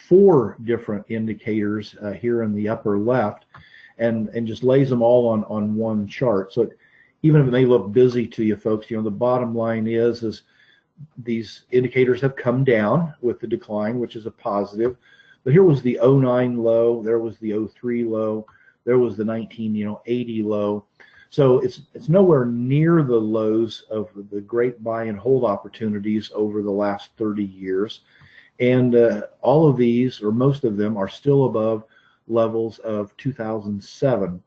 4 different indicators here in the upper left, and just lays them all on one chart. So even if it may look busy to you folks, the bottom line is these indicators have come down with the decline, which is a positive. But here was the '09 low, there was the '03 low, there was the 1980 low. So it's nowhere near the lows of the great buy and hold opportunities over the last 30 years. And all of these, or most of them, are still above levels of 2007.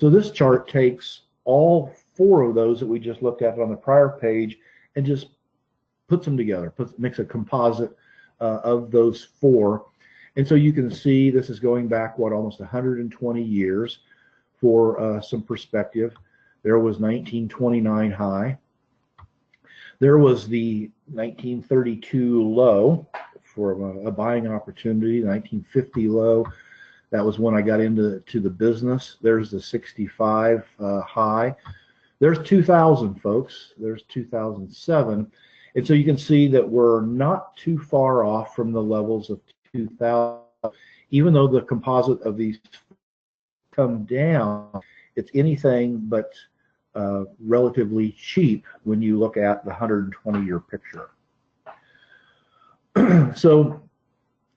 So this chart takes all four of those that we just looked at on the prior page and just puts them together, makes a composite of those four. And so you can see this is going back, what, almost 120 years for some perspective. There was 1929 high. There was the 1932 low for a buying opportunity, 1950 low. That was when I got into the business. There's the 65 high. There's 2000, folks. There's 2007. And so you can see that we're not too far off from the levels of 2000. Even though the composite of these come down, it's anything but relatively cheap when you look at the 120-year picture. So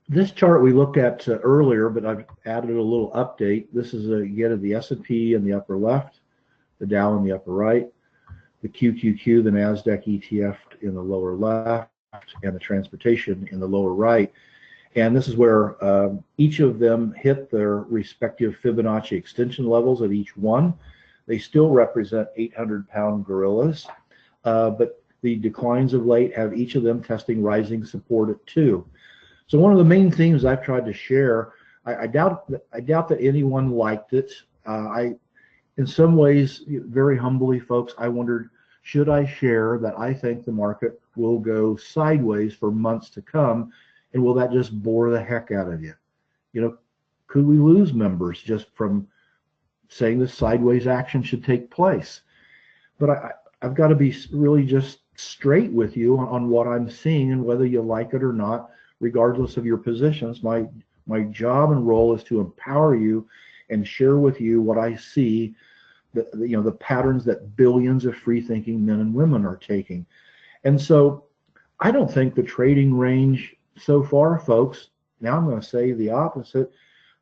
this chart we looked at earlier, but I've added a little update. This is again the S&P in the upper left, the Dow in the upper right, the QQQ, the NASDAQ ETF in the lower left, and the transportation in the lower right. And this is where each of them hit their respective Fibonacci extension levels at each one. They still represent 800-pound gorillas, but the declines of late have each of them testing rising support at 2. So one of the main themes I've tried to share, I doubt that anyone liked it. In some ways, very humbly, folks, I wondered, should I share that I think the market will go sideways for months to come, and will that just bore the heck out of you? You know, could we lose members just from saying this sideways action should take place? But I've got to be really just straight with you on what I'm seeing, and whether you like it or not, regardless of your positions. My job and role is to empower you and share with you what I see, the patterns that billions of free-thinking men and women are taking. And so I don't think the trading range so far, folks, now I'm going to say the opposite.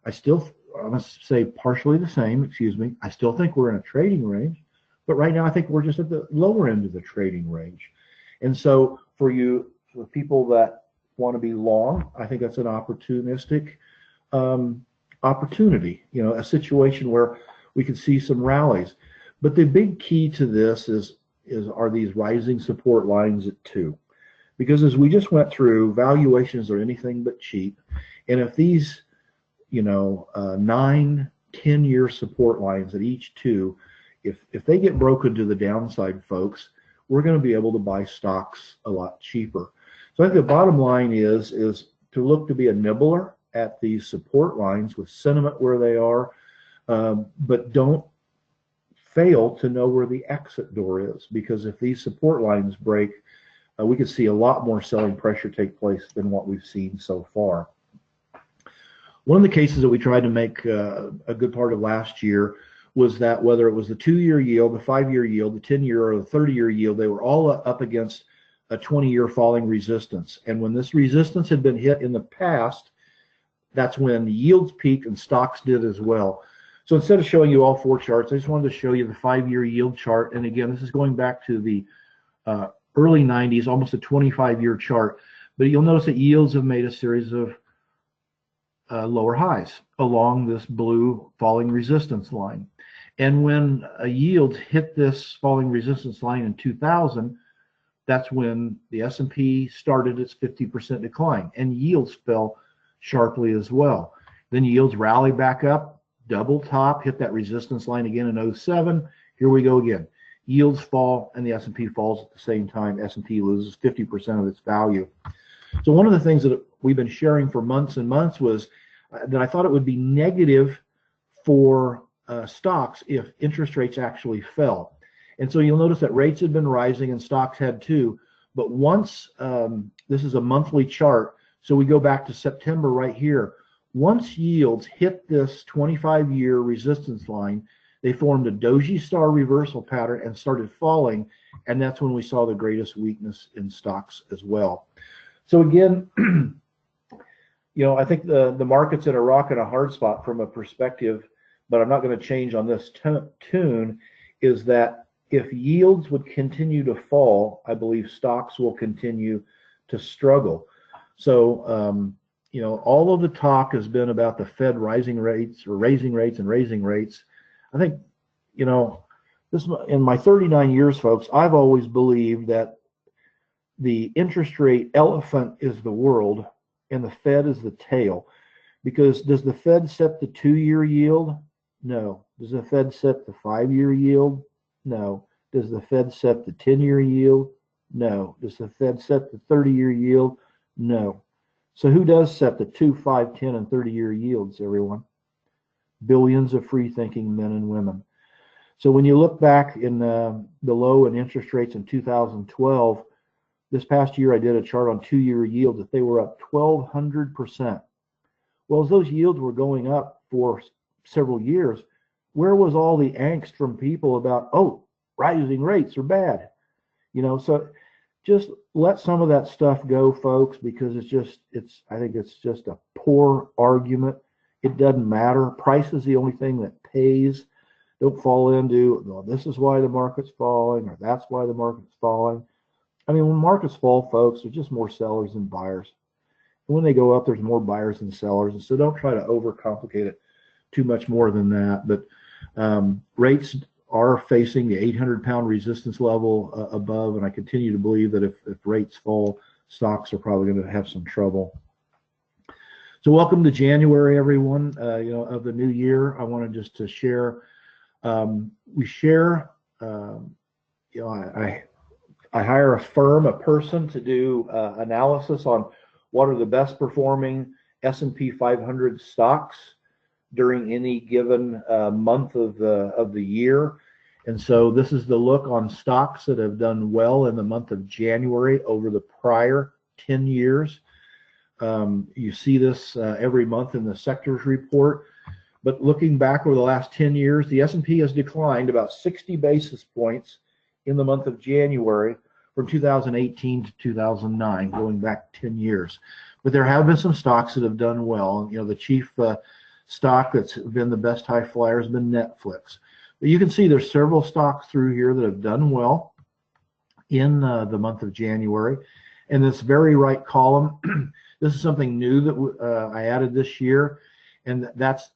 I'm going to say partially the same, excuse me. I still think we're in a trading range, but right now I think we're just at the lower end of the trading range. And so for people that want to be long, I think that's an opportunistic opportunity, a situation where we can see some rallies. But the big key to this are these rising support lines at 2. Because as we just went through, valuations are anything but cheap. And if these, 9, 10-year support lines at each 2, if they get broken to the downside, folks, we're going to be able to buy stocks a lot cheaper. So I think the bottom line is to look to be a nibbler at these support lines with sentiment where they are, but don't fail to know where the exit door is, because if these support lines break, we could see a lot more selling pressure take place than what we've seen so far. One of the cases that we tried to make a good part of last year was that whether it was the 2-year yield, the 5-year yield, the 10-year, or the 30-year yield, they were all up against a 20-year falling resistance. And when this resistance had been hit in the past, that's when yields peaked and stocks did as well. So instead of showing you all 4 charts, I just wanted to show you the 5-year yield chart. And again, this is going back to the early 90s, almost a 25-year chart. But you'll notice that yields have made a series of lower highs along this blue falling resistance line. And when a yield hit this falling resistance line in 2000, that's when the S&P started its 50% decline, and yields fell sharply as well. Then yields rallied back up, double top, hit that resistance line again in 07. Here we go again. Yields fall and the S&P falls at the same time. S&P loses 50% of its value. So one of the things that we've been sharing for months and months was that I thought it would be negative for stocks if interest rates actually fell. And so you'll notice that rates had been rising and stocks had too. But once, this is a monthly chart, so we go back to September right here. Once yields hit this 25-year resistance line, they formed a doji star reversal pattern and started falling, and that's when we saw the greatest weakness in stocks as well. So again, I think the market's in a rock and a hard spot from a perspective, but I'm not going to change on this tune, is that if yields would continue to fall, I believe stocks will continue to struggle. So, all of the talk has been about the Fed raising rates. I think, this in my 39 years, folks, I've always believed that the interest rate elephant is the world and the Fed is the tail. Because does the Fed set the 2-year yield? No. Does the Fed set the 5-year yield? No. Does the Fed set the 10-year yield? No. Does the Fed set the 30-year yield? No. So who does set the 2, 5, 10, and 30-year yields, everyone? Billions of free-thinking men and women. So when you look back in the low in interest rates in 2012, this past year I did a chart on 2-year yields that they were up 1,200%. Well, as those yields were going up for several years, where was all the angst from people about, oh, rising rates are bad? So just let some of that stuff go, folks, because I think it's just a poor argument. It doesn't matter. Price is the only thing that pays. Don't fall into, well, this is why the market's falling, or that's why the market's falling. I mean, when markets fall, folks, there's just more sellers than buyers. And when they go up, there's more buyers than sellers. And so don't try to overcomplicate it too much more than that. But rates are facing the 800-pound resistance level above, and I continue to believe that if rates fall, stocks are probably going to have some trouble. So welcome to January, everyone. Of the new year. I wanted just to share. We share. I hire a firm, a person, to do analysis on what are the best performing S&P 500 stocks during any given month of the year. And so this is the look on stocks that have done well in the month of January over the prior 10 years. You see this every month in the sectors report. But looking back over the last 10 years, the S&P has declined about 60 basis points in the month of January from 2018 to 2009, going back 10 years. But there have been some stocks that have done well. The chief stock that's been the best high flyer has been Netflix. But you can see there's several stocks through here that have done well in the month of January. And this very right column, this is something new that I added this year. And that's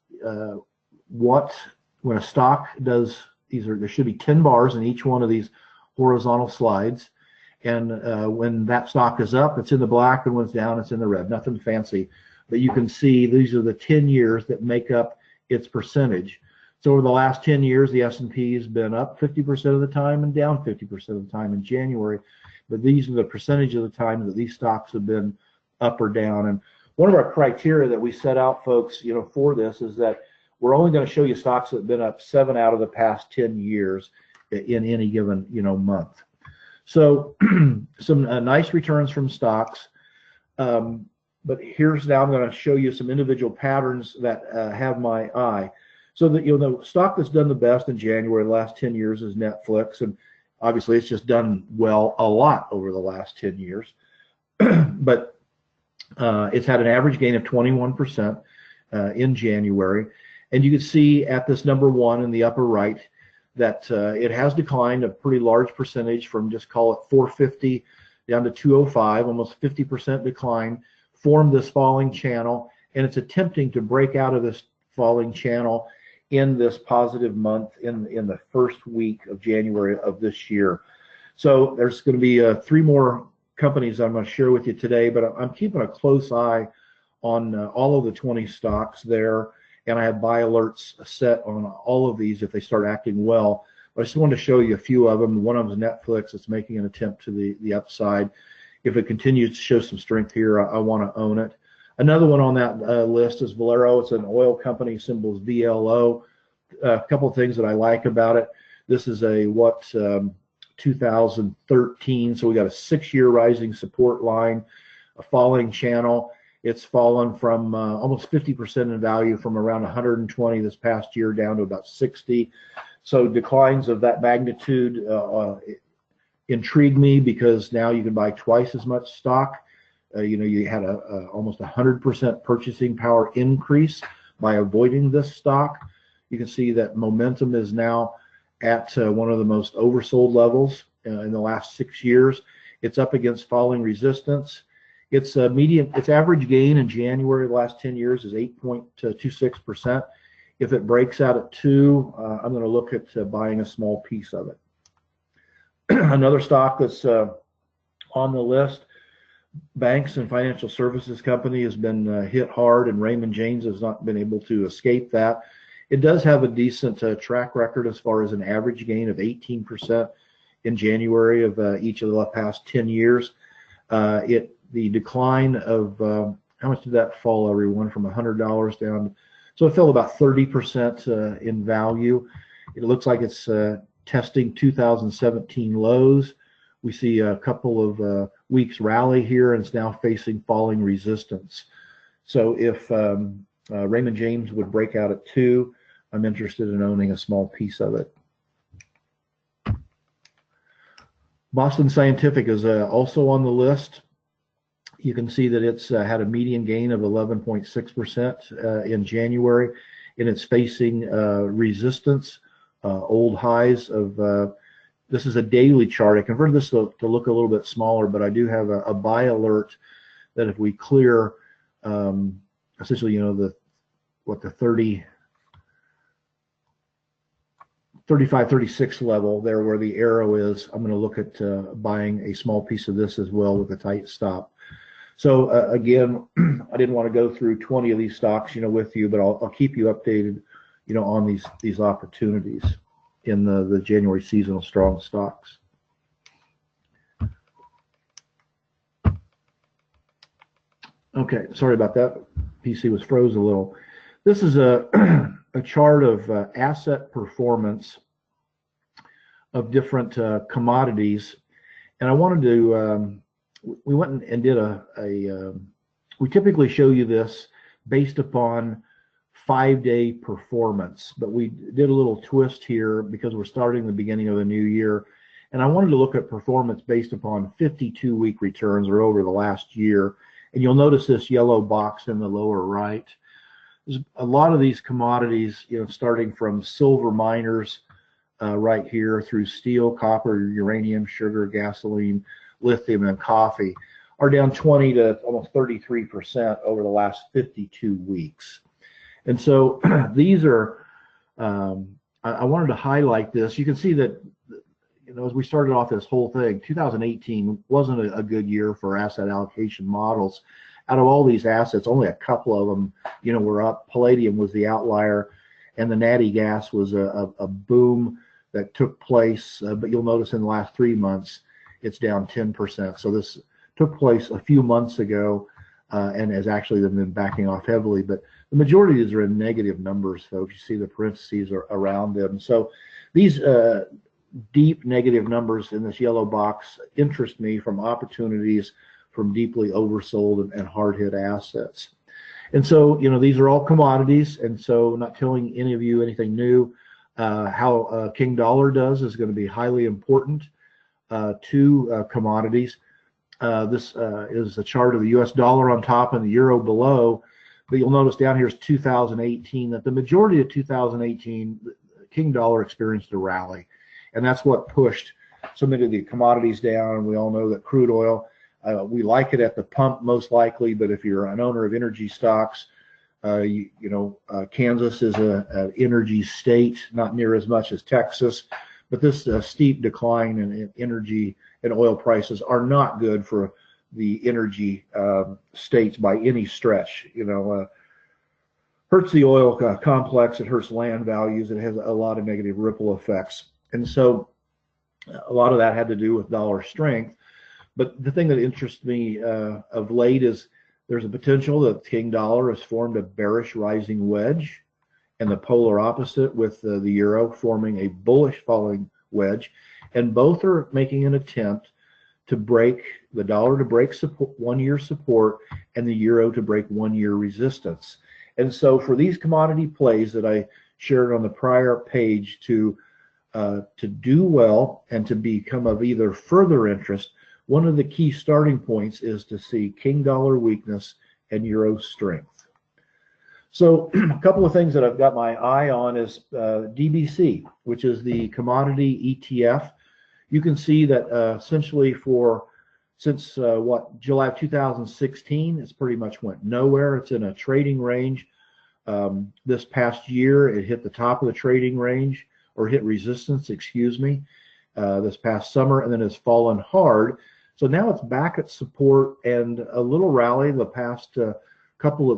when a stock does, there should be 10 bars in each one of these horizontal slides. And when that stock is up, it's in the black, and when it's down, it's in the red. Nothing fancy. But you can see these are the 10 years that make up its percentage. So over the last 10 years, the S&P has been up 50% of the time and down 50% of the time in January. But these are the percentage of the time that these stocks have been up or down. And one of our criteria that we set out, folks, for this is that we're only going to show you stocks that have been up 7 out of the past 10 years in any given, month. So some nice returns from stocks. But here's now I'm going to show you some individual patterns that have my eye. So that the stock that's done the best in January the last 10 years is Netflix, and obviously it's just done well a lot over the last 10 years. But it's had an average gain of 21% in January, and you can see at this number 1 in the upper right that it has declined a pretty large percentage from, just call it 450 down to 205, almost 50% decline, formed this falling channel, and it's attempting to break out of this falling channel in this positive month in the first week of January of this year. So there's going to be 3 more companies I'm going to share with you today, but I'm keeping a close eye on all of the 20 stocks there, and I have buy alerts set on all of these if they start acting well. But I just wanted to show you a few of them. One of them is Netflix. It's making an attempt to the upside. If it continues to show some strength here, I want to own it. Another one on that list is Valero. It's an oil company, symbol is VLO. A couple of things that I like about it. This is a 2013, so we got a 6-year rising support line, a falling channel, It's fallen from almost 50% in value, from around 120 this past year down to about 60. So declines of that magnitude intrigue me, because now you can buy twice as much stock. You had almost 100% purchasing power increase by avoiding this stock. You can see that momentum is now at one of the most oversold levels in the last 6 years. It's up against falling resistance. Its average gain in January of the last 10 years is 8.26%. If it breaks out at 2, I'm going to look at buying a small piece of it. Another stock that's on the list, banks and financial services company, has been hit hard, and Raymond James has not been able to escape that. It does have a decent track record as far as an average gain of 18% in January of each of the past 10 years. The decline of, how much did that fall, everyone, from $100 down? So it fell about 30% in value. It looks like it's testing 2017 lows. We see a couple of weeks rally here, and it's now facing falling resistance. So if Raymond James would break out at 2, I'm interested in owning a small piece of it. Boston Scientific is also on the list. You can see that it's had a median gain of 11.6% in January, and it's facing resistance, old highs of, this is a daily chart. I converted this to look a little bit smaller, but I do have a buy alert that if we clear, essentially, the 35, 36 level there where the arrow is, I'm going to look at buying a small piece of this as well with a tight stop. So again, I didn't want to go through 20 of these stocks, with you, but I'll keep you updated, on these opportunities in the January seasonal strong stocks. Okay, sorry about that. PC was froze a little. This is a chart of asset performance of different commodities, and I wanted to. We went and did we typically show you this based upon 5-day performance, but we did a little twist here because we're starting the beginning of the new year, and I wanted to look at performance based upon 52-week returns, or over the last year. And you'll notice this yellow box in the lower right. There's a lot of these commodities, starting from silver miners right here, through steel, copper, uranium, sugar, gasoline, lithium, and coffee, are down 20 to almost 33% over the last 52 weeks. And so these are, I wanted to highlight this. You can see that, as we started off this whole thing, 2018 wasn't a good year for asset allocation models. Out of all these assets, only a couple of them, were up. Palladium was the outlier, and the natty gas was a boom that took place. But you'll notice in the last 3 months, it's down 10%. So this took place a few months ago, and has actually been backing off heavily. But the majority of these are in negative numbers, folks. You see the parentheses are around them. So these deep negative numbers in this yellow box interest me from opportunities from deeply oversold and hard-hit assets. And so, these are all commodities, and so not telling any of you anything new. How King Dollar does is going to be highly important to commodities. This is a chart of the US dollar on top and the euro below, but you'll notice down here is 2018, that the majority of 2018, King Dollar experienced a rally, and that's what pushed so many of the commodities down. And we all know that crude oil, we like it at the pump most likely, but if you're an owner of energy stocks, Kansas is an energy state, not near as much as Texas, but this steep decline in energy and oil prices are not good for the energy states by any stretch. Hurts the oil complex, it hurts land values, it has a lot of negative ripple effects. And so a lot of that had to do with dollar strength. But the thing that interests me of late is there's a potential that King Dollar has formed a bearish rising wedge, and the polar opposite with the euro forming a bullish falling wedge. And both are making an attempt to break the dollar to break support, 1 year support, and the euro to break 1 year resistance. And so for these commodity plays that I shared on the prior page to do well and to become of either further interest, one of the key starting points is to see king dollar weakness and euro strength. So a couple of things that I've got my eye on is DBC, which is the commodity ETF. You can see that essentially since July of 2016, it's pretty much went nowhere. It's in a trading range. This past year, it hit the top of the trading range, or hit resistance, excuse me, this past summer, and then has fallen hard. So now it's back at support and a little rally the past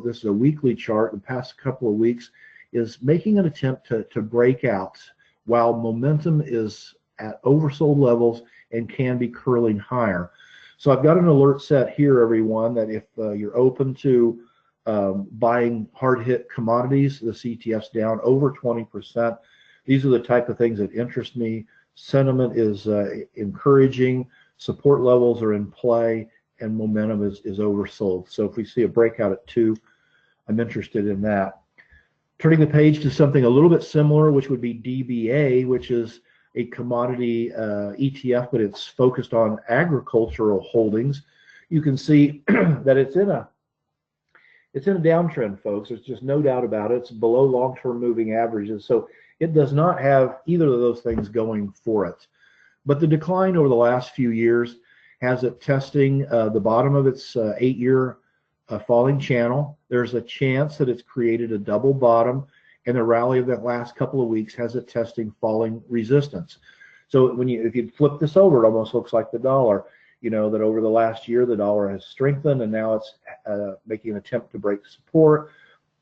this is a weekly chart, the past couple of weeks is making an attempt to break out while momentum is at oversold levels and can be curling higher. So I've got an alert set here, everyone, that if you're open to buying hard hit commodities, the ETF's down over 20%. These are the type of things that interest me. Sentiment is encouraging, support levels are in play, and momentum is oversold. So if we see a breakout at 2, I'm interested in that. Turning the page to something a little bit similar, which would be DBA, which is a commodity ETF, but it's focused on agricultural holdings. You can see that it's in a downtrend, folks. There's just no doubt about it. It's below long-term moving averages. So it does not have either of those things going for it. But the decline over the last few years has it testing the bottom of its 8-year falling channel. There's a chance that it's created a double bottom, and the rally of that last couple of weeks has it testing falling resistance. So if you flip this over, it almost looks like the dollar. You know that over the last year, the dollar has strengthened, and now it's making an attempt to break support.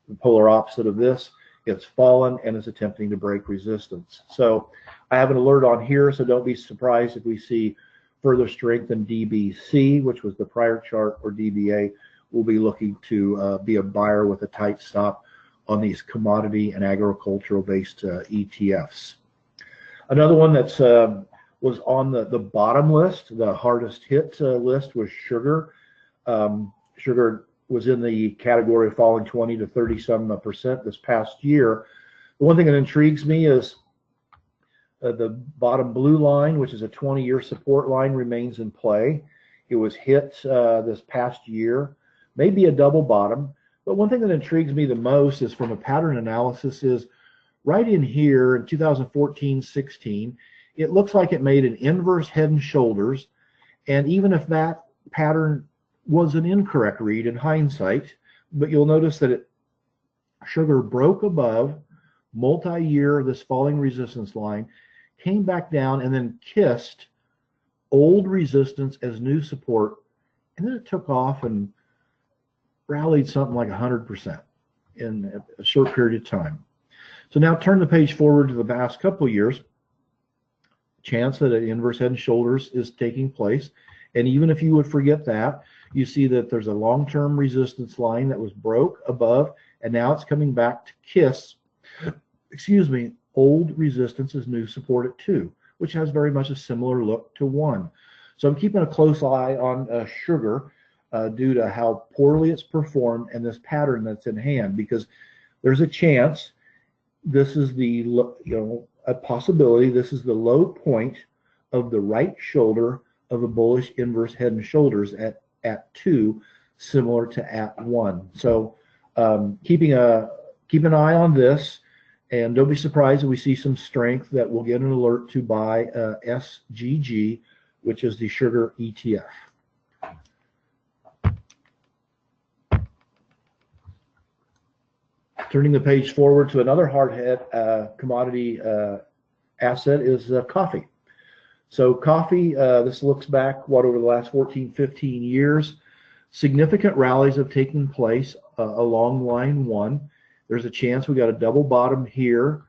The polar opposite of this, it's fallen and is attempting to break resistance. So I have an alert on here, so don't be surprised if we see further strength in DBC, which was the prior chart, or DBA. We'll be looking to be a buyer with a tight stop on these commodity and agricultural based ETFs. Another one that's was on the bottom list, the hardest hit list, was sugar. Sugar was in the category of falling 20 to 30% this past year. The one thing that intrigues me is the bottom blue line, which is a 20-year support line, remains in play. It was hit this past year, maybe a double bottom. But one thing that intrigues me the most is from a pattern analysis is right in here in 2014-16, it looks like it made an inverse head and shoulders. And even if that pattern was an incorrect read in hindsight, but you'll notice that sugar broke above multi-year, this falling resistance line, came back down and then kissed old resistance as new support, and then it took off and rallied something like 100% in a short period of time. So now turn the page forward to the past couple of years. Chance that an inverse head and shoulders is taking place, and even if you would forget that, you see that there's a long-term resistance line that was broke above, and now it's coming back to kiss, old resistance is new support at 2, which has very much a similar look to 1. So I'm keeping a close eye on sugar due to how poorly it's performed and this pattern that's in hand, because there's a chance this is a possibility this is the low point of the right shoulder of a bullish inverse head and shoulders at 2, similar to at 1. So keep an eye on this, and don't be surprised if we see some strength that we'll get an alert to buy SGG, which is the sugar ETF. Turning the page forward to another hard hit commodity asset is coffee. So coffee, this looks back, over the last 14, 15 years. Significant rallies have taken place along line 1. There's a chance we got a double bottom here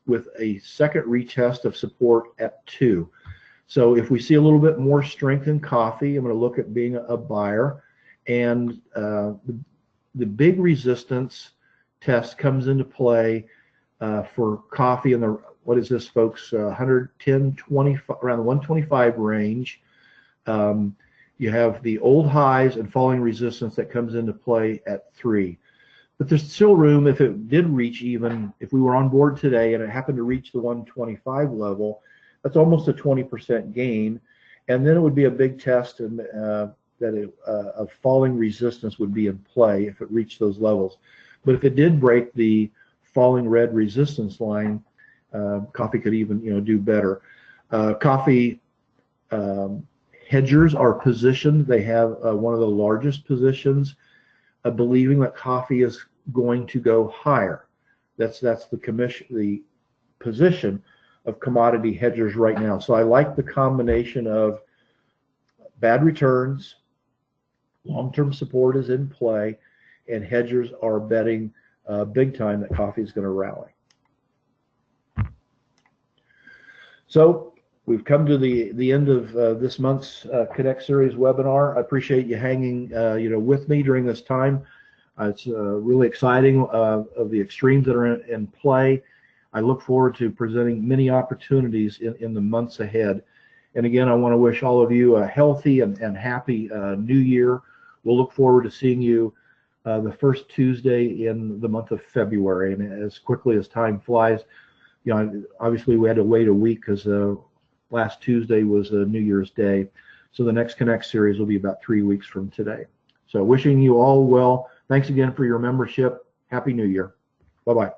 with a second retest of support at 2. So if we see a little bit more strength in coffee, I'm going to look at being a buyer. And the big resistance test comes into play for coffee in the, what is this, folks, 110, 20, around the 125 range. You have the old highs and falling resistance that comes into play at 3. But there's still room if it did reach, even if we were on board today and it happened to reach the 125 level, that's almost a 20% gain. And then it would be a big test, and of falling resistance would be in play if it reached those levels. But if it did break the falling red resistance line, coffee could even do better. Coffee hedgers are positioned. They have one of the largest positions, believing that coffee is going to go higher. That's the position of commodity hedgers right now. So I like the combination of bad returns, long-term support is in play, and hedgers are betting big time that coffee is going to rally. So we've come to the end of this month's Connect Series webinar. I appreciate you hanging with me during this time. It's really exciting of the extremes that are in play. I look forward to presenting many opportunities in the months ahead. And again, I want to wish all of you a healthy and happy new year. We'll look forward to seeing you the first Tuesday in the month of February. And as quickly as time flies, obviously we had to wait a week because last Tuesday was New Year's Day. So the next Connect series will be about 3 weeks from today. So wishing you all well. Thanks again for your membership. Happy New Year. Bye-bye.